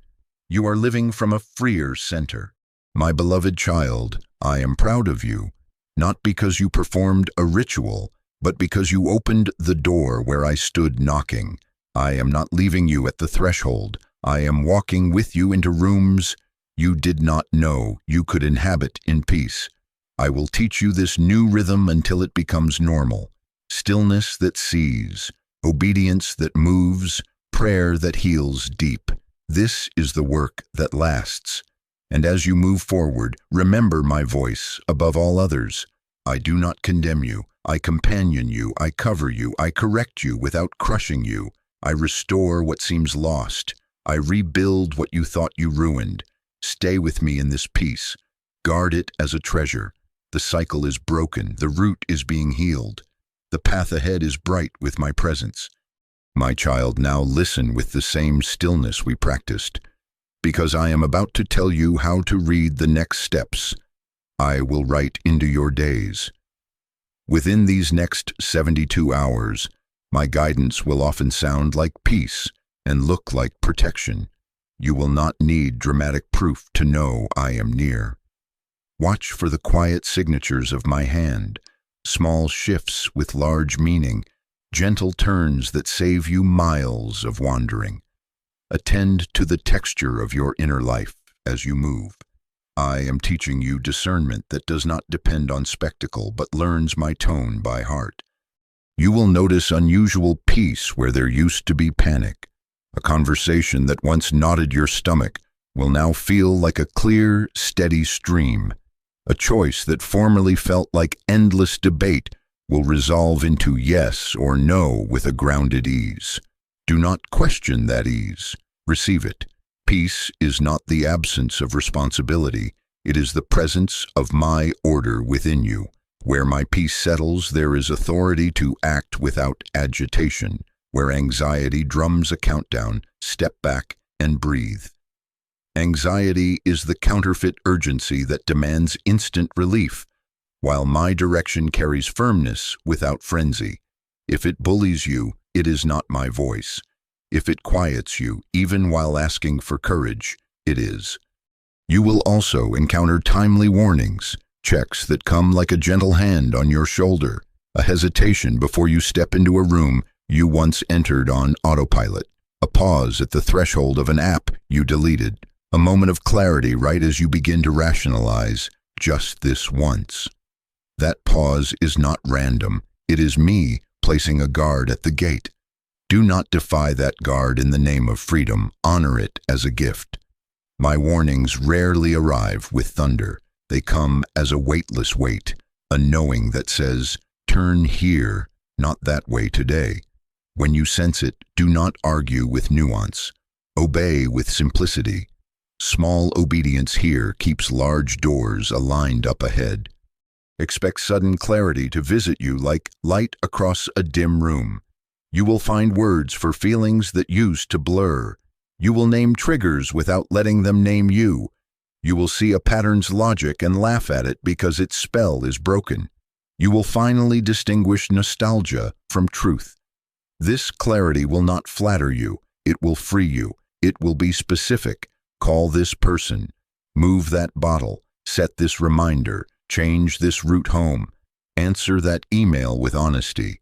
You are living from a freer center. My beloved child, I am proud of you, not because you performed a ritual, but because you opened the door where I stood knocking. I am not leaving you at the threshold. I am walking with you into rooms you did not know you could inhabit in peace. I will teach you this new rhythm until it becomes normal. Stillness that sees, obedience that moves, prayer that heals deep. This is the work that lasts. And as you move forward, remember my voice above all others. I do not condemn you. I companion you. I cover you. I correct you without crushing you. I restore what seems lost. I rebuild what you thought you ruined. Stay with me in this peace. Guard it as a treasure. The cycle is broken. The root is being healed. The path ahead is bright with my presence. My child, now listen with the same stillness we practiced, because I am about to tell you how to read the next steps I will write into your days. Within these next 72 hours, my guidance will often sound like peace and look like protection. You will not need dramatic proof to know I am near. Watch for the quiet signatures of my hand, small shifts with large meaning, gentle turns that save you miles of wandering. Attend to the texture of your inner life as you move. I am teaching you discernment that does not depend on spectacle but learns my tone by heart. You will notice unusual peace where there used to be panic. A conversation that once knotted your stomach will now feel like a clear, steady stream. A choice that formerly felt like endless debate will resolve into yes or no with a grounded ease. Do not question that ease. Receive it. Peace is not the absence of responsibility. It is the presence of my order within you. Where my peace settles, there is authority to act without agitation. Where anxiety drums a countdown, step back and breathe. Anxiety is the counterfeit urgency that demands instant relief, while my direction carries firmness without frenzy. If it bullies you, it is not my voice. If it quiets you, even while asking for courage, it is. You will also encounter timely warnings, checks that come like a gentle hand on your shoulder, a hesitation before you step into a room you once entered on autopilot, a pause at the threshold of an app you deleted, a moment of clarity right as you begin to rationalize, just this once. That pause is not random. It is me placing a guard at the gate. Do not defy that guard in the name of freedom. Honor it as a gift. My warnings rarely arrive with thunder. They come as a weightless weight, a knowing that says, turn here, not that way today. When you sense it, do not argue with nuance. Obey with simplicity. Small obedience here keeps large doors aligned up ahead. Expect sudden clarity to visit you like light across a dim room. You will find words for feelings that used to blur. You will name triggers without letting them name you. You will see a pattern's logic and laugh at it because its spell is broken. You will finally distinguish nostalgia from truth. This clarity will not flatter you. It will free you. It will be specific. Call this person. Move that bottle. Set this reminder. Change this route home. Answer that email with honesty.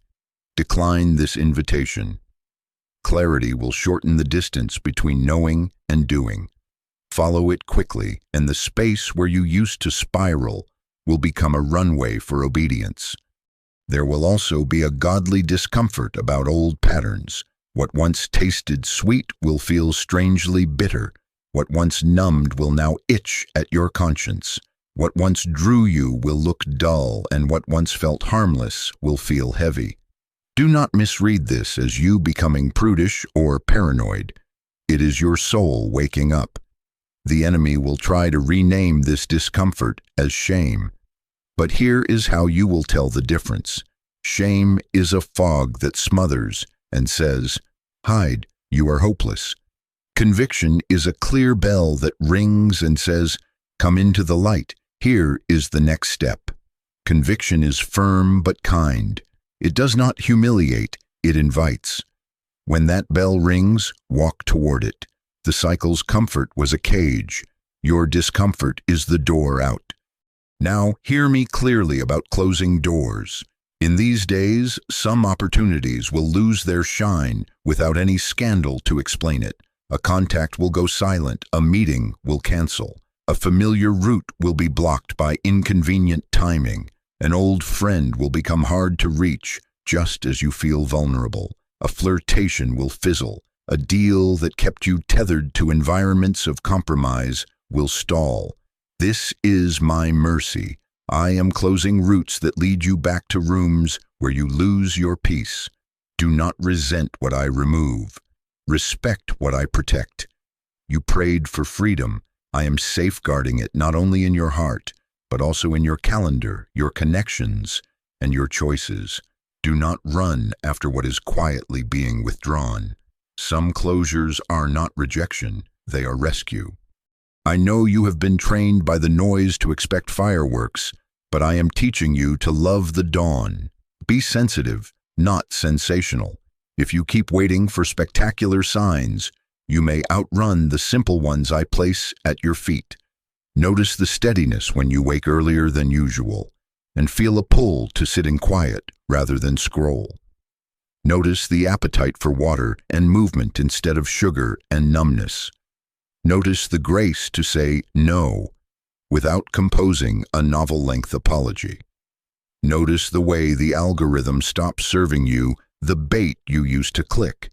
Decline this invitation. Clarity will shorten the distance between knowing and doing. Follow it quickly, and the space where you used to spiral will become a runway for obedience. There will also be a godly discomfort about old patterns. What once tasted sweet will feel strangely bitter. What once numbed will now itch at your conscience. What once drew you will look dull, and what once felt harmless will feel heavy. Do not misread this as you becoming prudish or paranoid. It is your soul waking up. The enemy will try to rename this discomfort as shame. But here is how you will tell the difference. Shame is a fog that smothers and says, hide, you are hopeless. Conviction is a clear bell that rings and says, come into the light. Here is the next step. Conviction is firm but kind. It does not humiliate, it invites. When that bell rings, walk toward it. The cycle's comfort was a cage. Your discomfort is the door out. Now, hear me clearly about closing doors. In these days, some opportunities will lose their shine without any scandal to explain it. A contact will go silent, a meeting will cancel. A familiar route will be blocked by inconvenient timing. An old friend will become hard to reach just as you feel vulnerable. A flirtation will fizzle. A deal that kept you tethered to environments of compromise will stall. This is my mercy. I am closing routes that lead you back to rooms where you lose your peace. Do not resent what I remove. Respect what I protect. You prayed for freedom. I am safeguarding it not only in your heart, but also in your calendar, your connections, and your choices. Do not run after what is quietly being withdrawn. Some closures are not rejection, they are rescue. I know you have been trained by the noise to expect fireworks, but I am teaching you to love the dawn. Be sensitive, not sensational. If you keep waiting for spectacular signs, you may outrun the simple ones I place at your feet. Notice the steadiness when you wake earlier than usual, and feel a pull to sit in quiet rather than scroll. Notice the appetite for water and movement instead of sugar and numbness. Notice the grace to say no without composing a novel-length apology. Notice the way the algorithm stops serving you the bait you used to click,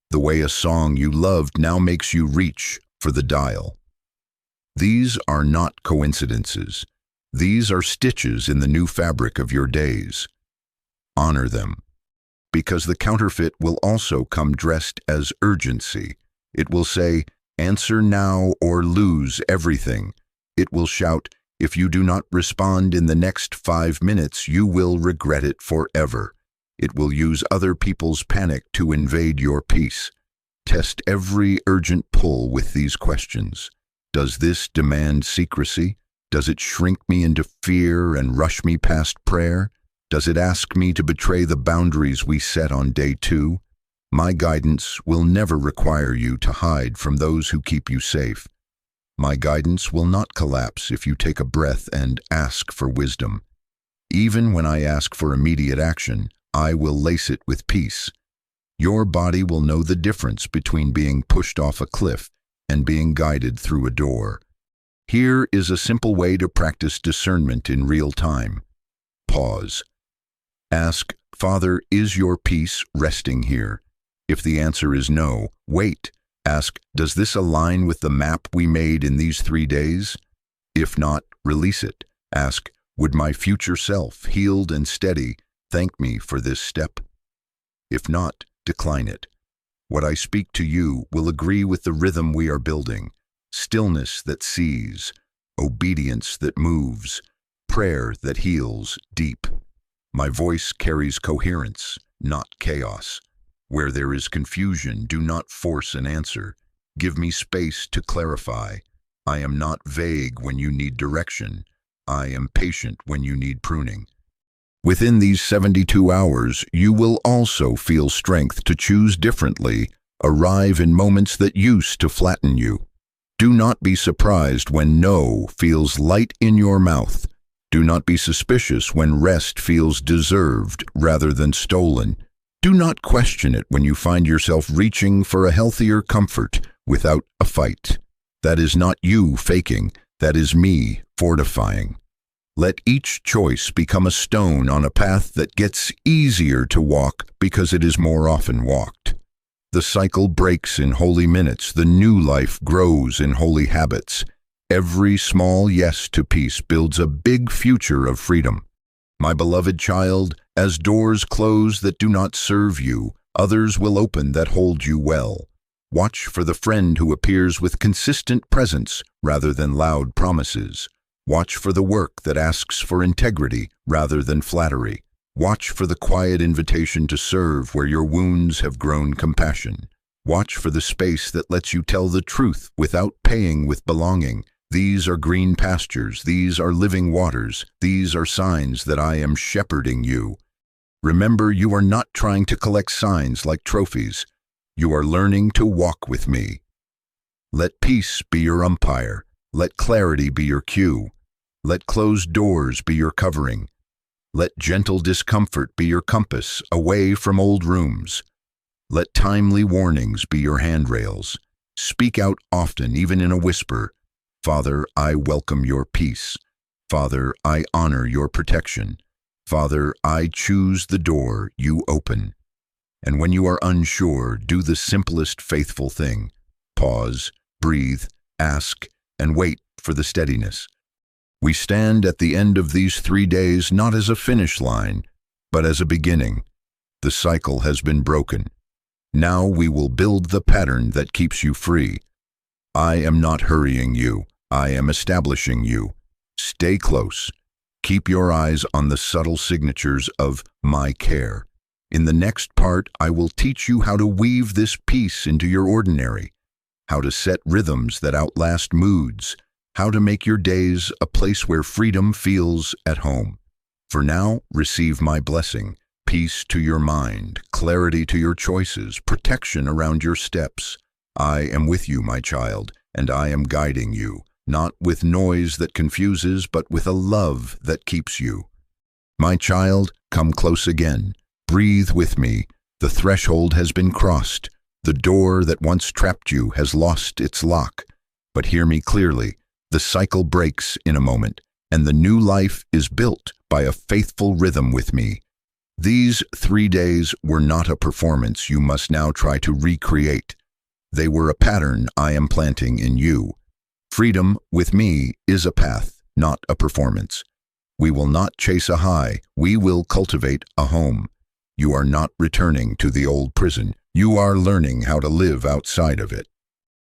the way a song you loved now makes you reach for the dial. These are not coincidences. These are stitches in the new fabric of your days. Honor them, because the counterfeit will also come dressed as urgency. It will say, "Answer now or lose everything." It will shout, "If you do not respond in the next 5 minutes, you will regret it forever." It will use other people's panic to invade your peace. Test every urgent pull with these questions. Does this demand secrecy? Does it shrink me into fear and rush me past prayer? Does it ask me to betray the boundaries we set on day 2? My guidance will never require you to hide from those who keep you safe. My guidance will not collapse if you take a breath and ask for wisdom. Even when I ask for immediate action, I will lace it with peace. Your body will know the difference between being pushed off a cliff and being guided through a door. Here is a simple way to practice discernment in real time. Pause. Ask, "Father, is your peace resting here?" If the answer is no, wait. Ask, "Does this align with the map we made in these 3 days?" If not, release it. Ask, "Would my future self, healed and steady, thank me for this step?" If not, decline it. What I speak to you will agree with the rhythm we are building. Stillness that sees, obedience that moves, prayer that heals deep. My voice carries coherence, not chaos. Where there is confusion, do not force an answer. Give me space to clarify. I am not vague when you need direction. I am patient when you need pruning. Within these 72 hours, you will also feel strength to choose differently, arrive in moments that used to flatten you. Do not be surprised when no feels light in your mouth. Do not be suspicious when rest feels deserved rather than stolen. Do not question it when you find yourself reaching for a healthier comfort without a fight. That is not you faking, that is me fortifying. Let each choice become a stone on a path that gets easier to walk because it is more often walked. The cycle breaks in holy minutes, the new life grows in holy habits. Every small yes to peace builds a big future of freedom. My beloved child, as doors close that do not serve you, others will open that hold you well. Watch for the friend who appears with consistent presence rather than loud promises. Watch for the work that asks for integrity rather than flattery. Watch for the quiet invitation to serve where your wounds have grown compassion. Watch for the space that lets you tell the truth without paying with belonging. These are green pastures, these are living waters, these are signs that I am shepherding you. Remember, you are not trying to collect signs like trophies. You are learning to walk with me. Let peace be your umpire. Let clarity be your cue. Let closed doors be your covering. Let gentle discomfort be your compass away from old rooms. Let timely warnings be your handrails. Speak out often, even in a whisper. Father, I welcome your peace. Father, I honor your protection. Father, I choose the door you open. And when you are unsure, do the simplest faithful thing. Pause, breathe, ask, and wait for the steadiness. We stand at the end of these 3 days not as a finish line, but as a beginning. The cycle has been broken. Now we will build the pattern that keeps you free. I am not hurrying you. I am establishing you. Stay close. Keep your eyes on the subtle signatures of my care. In the next part, I will teach you how to weave this peace into your ordinary, how to set rhythms that outlast moods, how to make your days a place where freedom feels at home. For now, receive my blessing, peace to your mind, clarity to your choices, protection around your steps. I am with you, my child, and I am guiding you, not with noise that confuses, but with a love that keeps you. My child, come close again. Breathe with me. The threshold has been crossed. The door that once trapped you has lost its lock. But hear me clearly. The cycle breaks in a moment, and the new life is built by a faithful rhythm with me. These 3 days were not a performance you must now try to recreate. They were a pattern I am planting in you. Freedom with me is a path, not a performance. We will not chase a high, we will cultivate a home. You are not returning to the old prison. You are learning how to live outside of it.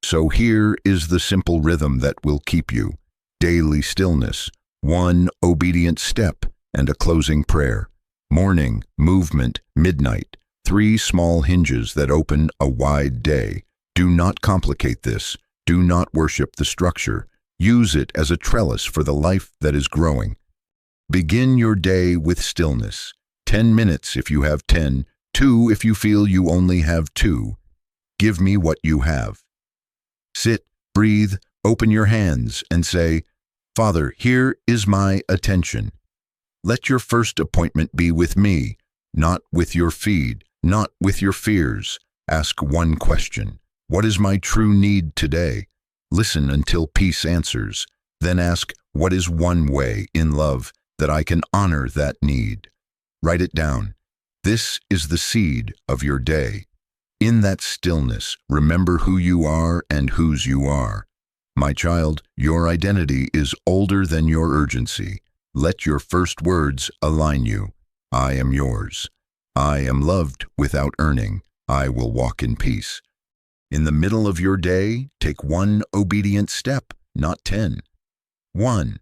So here is the simple rhythm that will keep you. Daily stillness, 1 obedient step, and a closing prayer. Morning, movement, midnight, 3 small hinges that open a wide day. Do not complicate this. Do not worship the structure. Use it as a trellis for the life that is growing. Begin your day with stillness. 10 minutes if you have 10, 2 if you feel you only have 2. Give me what you have. Sit, breathe, open your hands, and say, Father, here is my attention. Let your first appointment be with me, not with your feed, not with your fears. Ask one question. What is my true need today? Listen until peace answers. Then ask, what is one way in love that I can honor that need? Write it down. This is the seed of your day. In that stillness, remember who you are and whose you are. My child, your identity is older than your urgency. Let your first words align you. I am yours. I am loved without earning. I will walk in peace. In the middle of your day, take 1 obedient step, not 10. 1.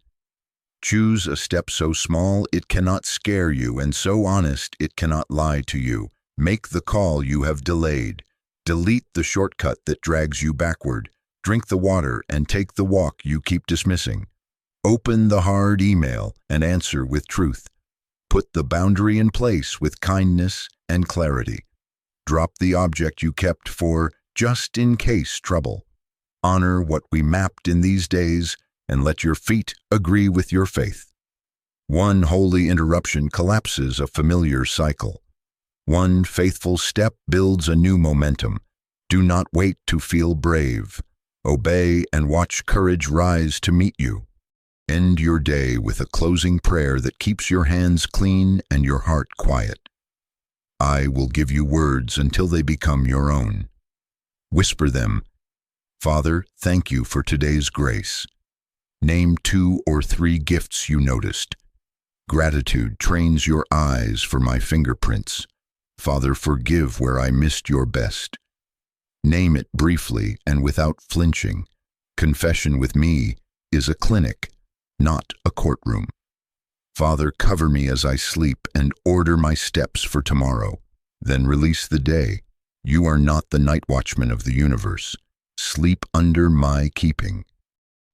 Choose a step so small it cannot scare you and so honest it cannot lie to you. Make the call you have delayed. Delete the shortcut that drags you backward. Drink the water and take the walk you keep dismissing. Open the hard email and answer with truth. Put the boundary in place with kindness and clarity. Drop the object you kept for just in case trouble. Honor what we mapped in these days and let your feet agree with your faith. 1 holy interruption collapses a familiar cycle. 1 faithful step builds a new momentum. Do not wait to feel brave. Obey and watch courage rise to meet you. End your day with a closing prayer that keeps your hands clean and your heart quiet. I will give you words until they become your own. Whisper them. Father, thank you for today's grace. Name 2 or 3 gifts you noticed. Gratitude trains your eyes for my fingerprints. Father, forgive where I missed your best. Name it briefly and without flinching. Confession with me is a clinic, not a courtroom. Father, cover me as I sleep and order my steps for tomorrow. Then release the day. You are not the night watchman of the universe. Sleep under my keeping.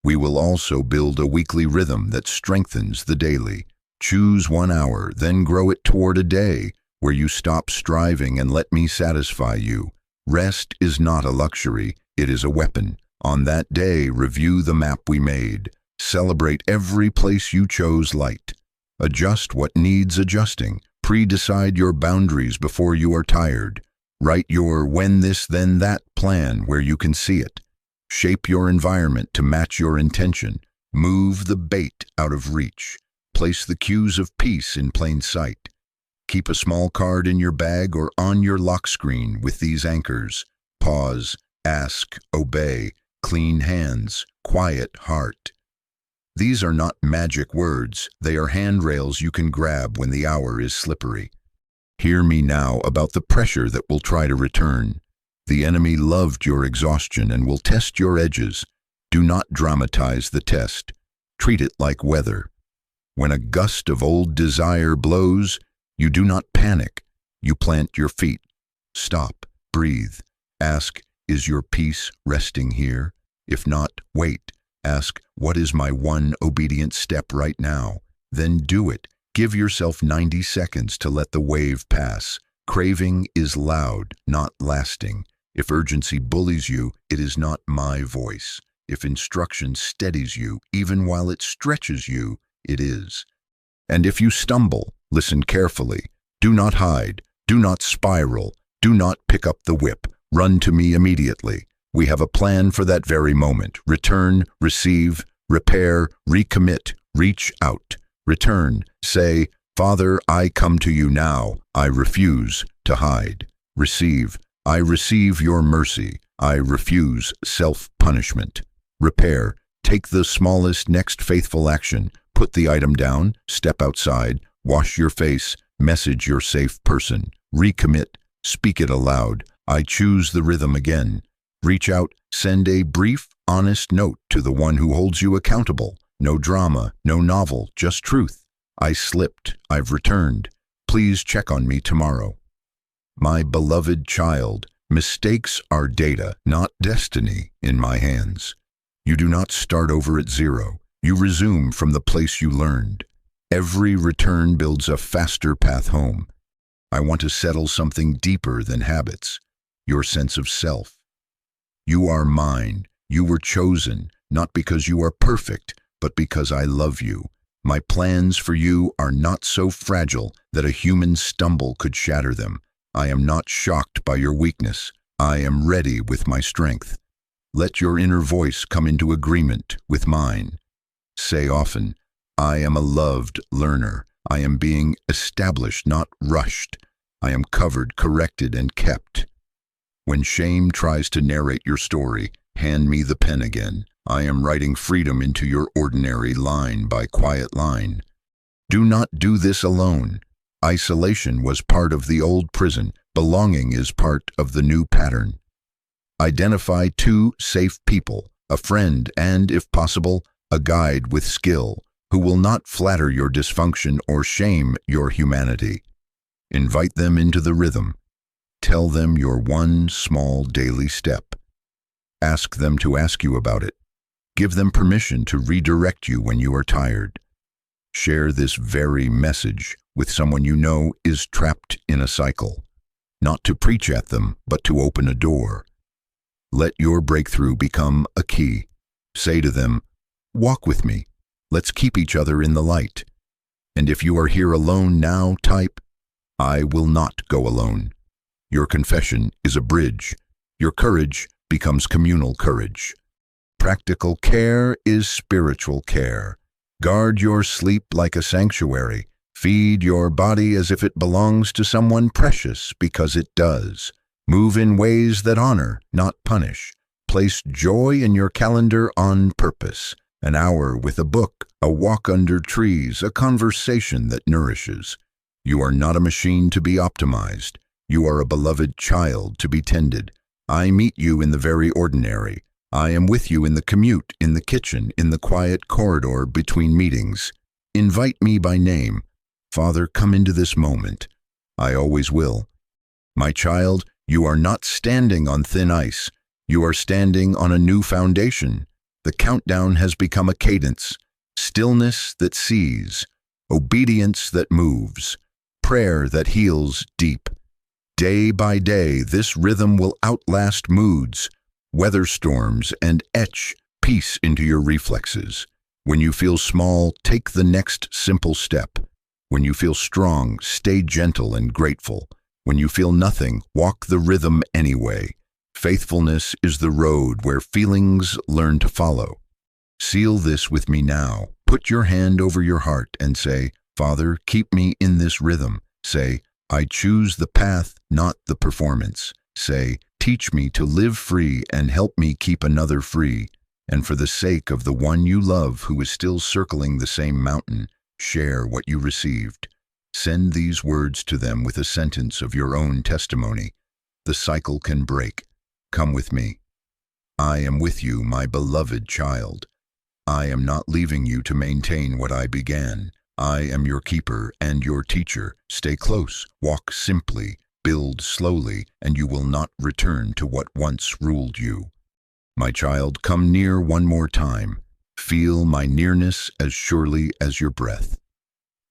We will also build a weekly rhythm that strengthens the daily. Choose 1 hour, then grow it toward a day where you stop striving and let me satisfy you. Rest is not a luxury, it is a weapon. On that day, review the map we made. Celebrate every place you chose light. Adjust what needs adjusting. Pre-decide your boundaries before you are tired. Write your when this then that plan where you can see it. Shape your environment to match your intention. Move the bait out of reach. Place the cues of peace in plain sight. Keep a small card in your bag or on your lock screen with these anchors. Pause, ask, obey, clean hands, quiet heart. These are not magic words. They are handrails you can grab when the hour is slippery. Hear me now about the pressure that will try to return. The enemy loved your exhaustion and will test your edges. Do not dramatize the test. Treat it like weather. When a gust of old desire blows, you do not panic. You plant your feet. Stop, breathe. Ask, is your peace resting here? If not, wait. Ask, what is my 1 obedient step right now? Then do it. Give yourself 90 seconds to let the wave pass. Craving is loud, not lasting. If urgency bullies you, it is not my voice. If instruction steadies you, even while it stretches you, it is. And if you stumble, listen carefully. Do not hide. Do not spiral. Do not pick up the whip. Run to me immediately. We have a plan for that very moment. Return, receive, repair, recommit, reach out. Return, say, Father, I come to you now. I refuse to hide. Receive, I receive your mercy. I refuse self-punishment. Repair, take the smallest next faithful action. Put the item down, step outside, wash your face, message your safe person. Recommit, speak it aloud. I choose the rhythm again. Reach out, send a brief, honest note to the one who holds you accountable. No drama, no novel, just truth. I slipped, I've returned. Please check on me tomorrow. My beloved child, mistakes are data, not destiny, in my hands. You do not start over at zero. You resume from the place you learned. Every return builds a faster path home. I want to settle something deeper than habits, your sense of self. You are mine. You were chosen, not because you are perfect, but because I love you. My plans for you are not so fragile that a human stumble could shatter them. I am not shocked by your weakness. I am ready with my strength. Let your inner voice come into agreement with mine. Say often, I am a loved learner. I am being established, not rushed. I am covered, corrected, and kept. When shame tries to narrate your story, hand me the pen again. I am writing freedom into your ordinary line by quiet line. Do not do this alone. Isolation was part of the old prison. Belonging is part of the new pattern. Identify two safe people, a friend and, if possible, a guide with skill, who will not flatter your dysfunction or shame your humanity. Invite them into the rhythm. Tell them your one small daily step. Ask them to ask you about it. Give them permission to redirect you when you are tired. Share this very message with someone you know is trapped in a cycle. Not to preach at them, but to open a door. Let your breakthrough become a key. Say to them, walk with me. Let's keep each other in the light. And if you are here alone now, type, I will not go alone. Your confession is a bridge. Your courage becomes communal courage. Practical care is spiritual care. Guard your sleep like a sanctuary. Feed your body as if it belongs to someone precious, because it does. Move in ways that honor, not punish. Place joy in your calendar on purpose. An hour with a book, a walk under trees, a conversation that nourishes. You are not a machine to be optimized. You are a beloved child to be tended. I meet you in the very ordinary. I am with you in the commute, in the kitchen, in the quiet corridor between meetings. Invite me by name. Father, come into this moment. I always will. My child, you are not standing on thin ice. You are standing on a new foundation. The countdown has become a cadence. Stillness that sees. Obedience that moves. Prayer that heals deep. Day by day, this rhythm will outlast moods, weather storms, and etch peace into your reflexes. When you feel small, take the next simple step. When you feel strong, stay gentle and grateful. When you feel nothing, walk the rhythm anyway. Faithfulness is the road where feelings learn to follow. Seal this with me now. Put your hand over your heart and say, Father, keep me in this rhythm. Say, I choose the path, not the performance. Say, teach me to live free and help me keep another free. And for the sake of the one you love who is still circling the same mountain, share what you received. Send these words to them with a sentence of your own testimony. The cycle can break. Come with me. I am with you, my beloved child. I am not leaving you to maintain what I began. I am your keeper and your teacher. Stay close, walk simply, build slowly, and you will not return to what once ruled you. My child, come near one more time. Feel my nearness as surely as your breath.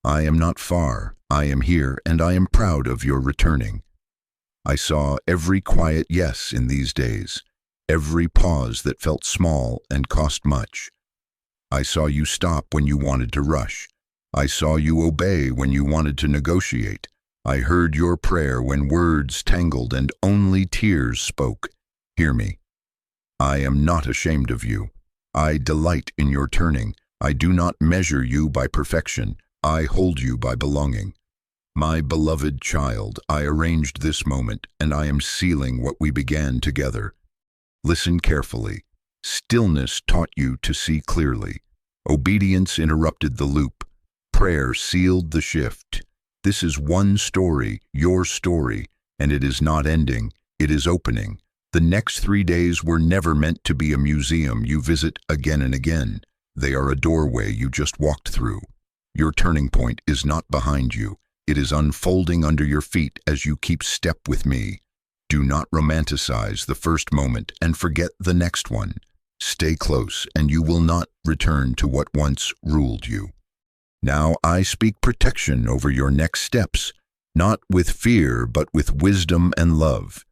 I am not far, I am here, and I am proud of your returning. I saw every quiet yes in these days, every pause that felt small and cost much. I saw you stop when you wanted to rush. I saw you obey when you wanted to negotiate. I heard your prayer when words tangled and only tears spoke. Hear me. I am not ashamed of you. I delight in your turning. I do not measure you by perfection. I hold you by belonging. My beloved child, I arranged this moment, and I am sealing what we began together. Listen carefully. Stillness taught you to see clearly. Obedience interrupted the loop. Prayer sealed the shift. This is one story, your story, and it is not ending, it is opening. The next 3 days were never meant to be a museum you visit again and again. They are a doorway you just walked through. Your turning point is not behind you. It is unfolding under your feet as you keep step with me. Do not romanticize the first moment and forget the next one. Stay close, and you will not return to what once ruled you. Now I speak protection over your next steps, not with fear, but with wisdom and love.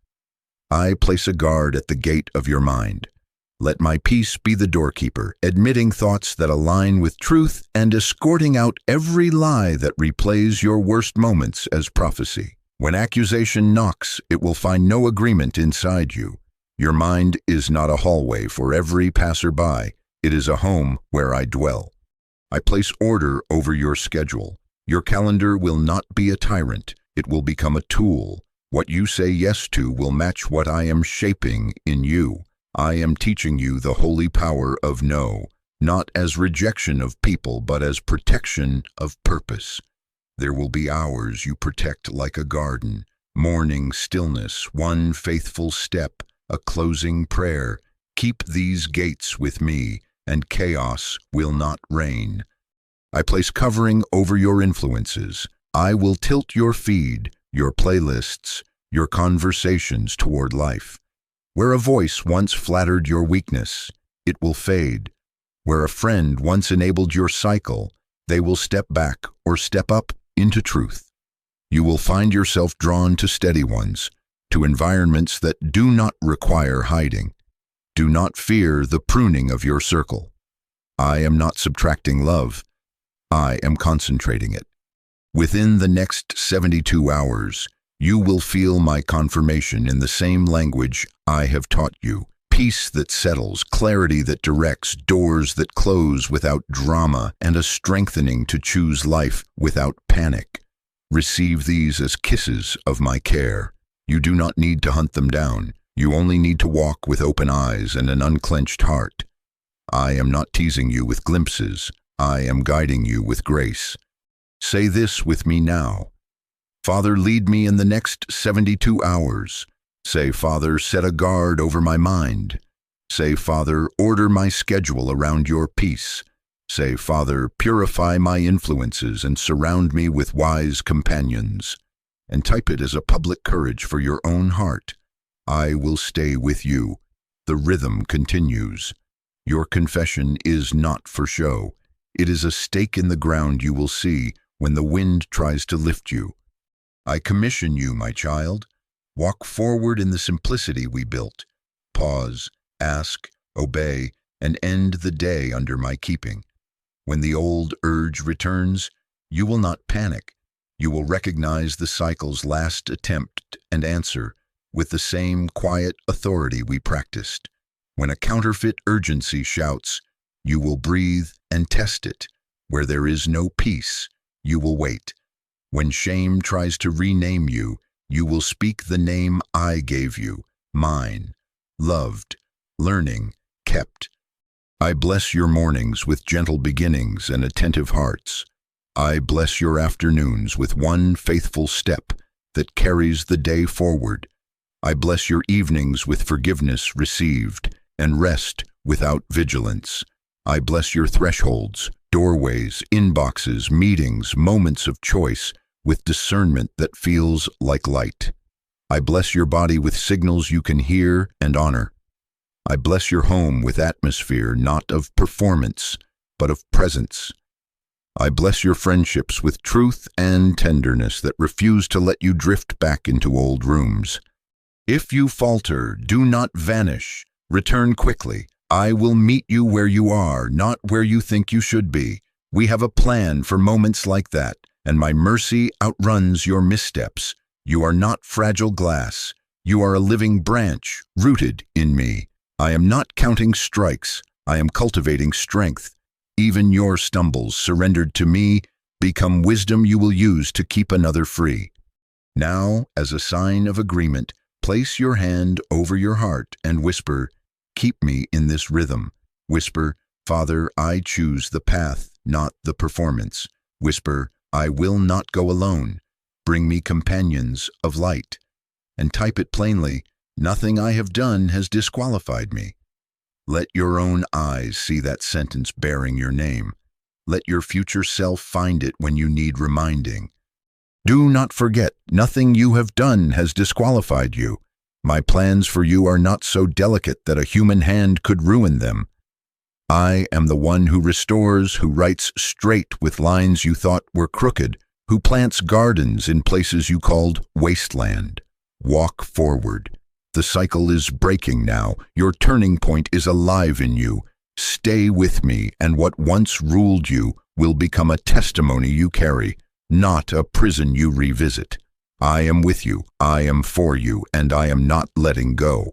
I place a guard at the gate of your mind. Let my peace be the doorkeeper, admitting thoughts that align with truth and escorting out every lie that replays your worst moments as prophecy. When accusation knocks, it will find no agreement inside you. Your mind is not a hallway for every passerby. It is a home where I dwell. I place order over your schedule. Your calendar will not be a tyrant. It will become a tool. What you say yes to will match what I am shaping in you. I am teaching you the holy power of no, not as rejection of people, but as protection of purpose. There will be hours you protect like a garden, morning stillness, one faithful step, a closing prayer. Keep these gates with me, and chaos will not reign. I place covering over your influences. I will tilt your feed, your playlists, your conversations toward life. Where a voice once flattered your weakness, it will fade. Where a friend once enabled your cycle, they will step back or step up into truth. You will find yourself drawn to steady ones, to environments that do not require hiding. Do not fear the pruning of your circle. I am not subtracting love. I am concentrating it. Within the next 72 hours, you will feel my confirmation in the same language I have taught you. Peace that settles, clarity that directs, doors that close without drama, and a strengthening to choose life without panic. Receive these as kisses of my care. You do not need to hunt them down. You only need to walk with open eyes and an unclenched heart. I am not teasing you with glimpses. I am guiding you with grace. Say this with me now. Father, lead me in the next 72 hours. Say, Father, set a guard over my mind. Say, Father, order my schedule around your peace. Say, Father, purify my influences and surround me with wise companions. And type it as a public courage for your own heart. I will stay with you. The rhythm continues. Your confession is not for show. It is a stake in the ground you will see when the wind tries to lift you. I commission you, my child. Walk forward in the simplicity we built. Pause, ask, obey, and end the day under my keeping. When the old urge returns, you will not panic. You will recognize the cycle's last attempt and answer with the same quiet authority we practiced. When a counterfeit urgency shouts, you will breathe and test it. Where there is no peace, you will wait. When shame tries to rename you, you will speak the name I gave you, mine, loved, learning, kept. I bless your mornings with gentle beginnings and attentive hearts. I bless your afternoons with one faithful step that carries the day forward. I bless your evenings with forgiveness received and rest without vigilance. I bless your thresholds, doorways, inboxes, meetings, moments of choice with discernment that feels like light. I bless your body with signals you can hear and honor. I bless your home with atmosphere not of performance, but of presence. I bless your friendships with truth and tenderness that refuse to let you drift back into old rooms. If you falter, do not vanish. Return quickly. I will meet you where you are, not where you think you should be. We have a plan for moments like that. and my mercy outruns your missteps. You are not fragile glass. You are a living branch, rooted in me. I am not counting strikes. I am cultivating strength. Even your stumbles, surrendered to me, become wisdom you will use to keep another free. Now, as a sign of agreement, place your hand over your heart and whisper, "Keep me in this rhythm." Whisper, "Father, I choose the path, not the performance." Whisper, "I will not go alone. Bring me companions of light." And type it plainly, "Nothing I have done has disqualified me." Let your own eyes see that sentence bearing your name. Let your future self find it when you need reminding. Do not forget, nothing you have done has disqualified you. My plans for you are not so delicate that a human hand could ruin them. I am the one who restores, who writes straight with lines you thought were crooked, who plants gardens in places you called wasteland. Walk forward. The cycle is breaking now. Your turning point is alive in you. Stay with me, and what once ruled you will become a testimony you carry, not a prison you revisit. I am with you, I am for you, and I am not letting go.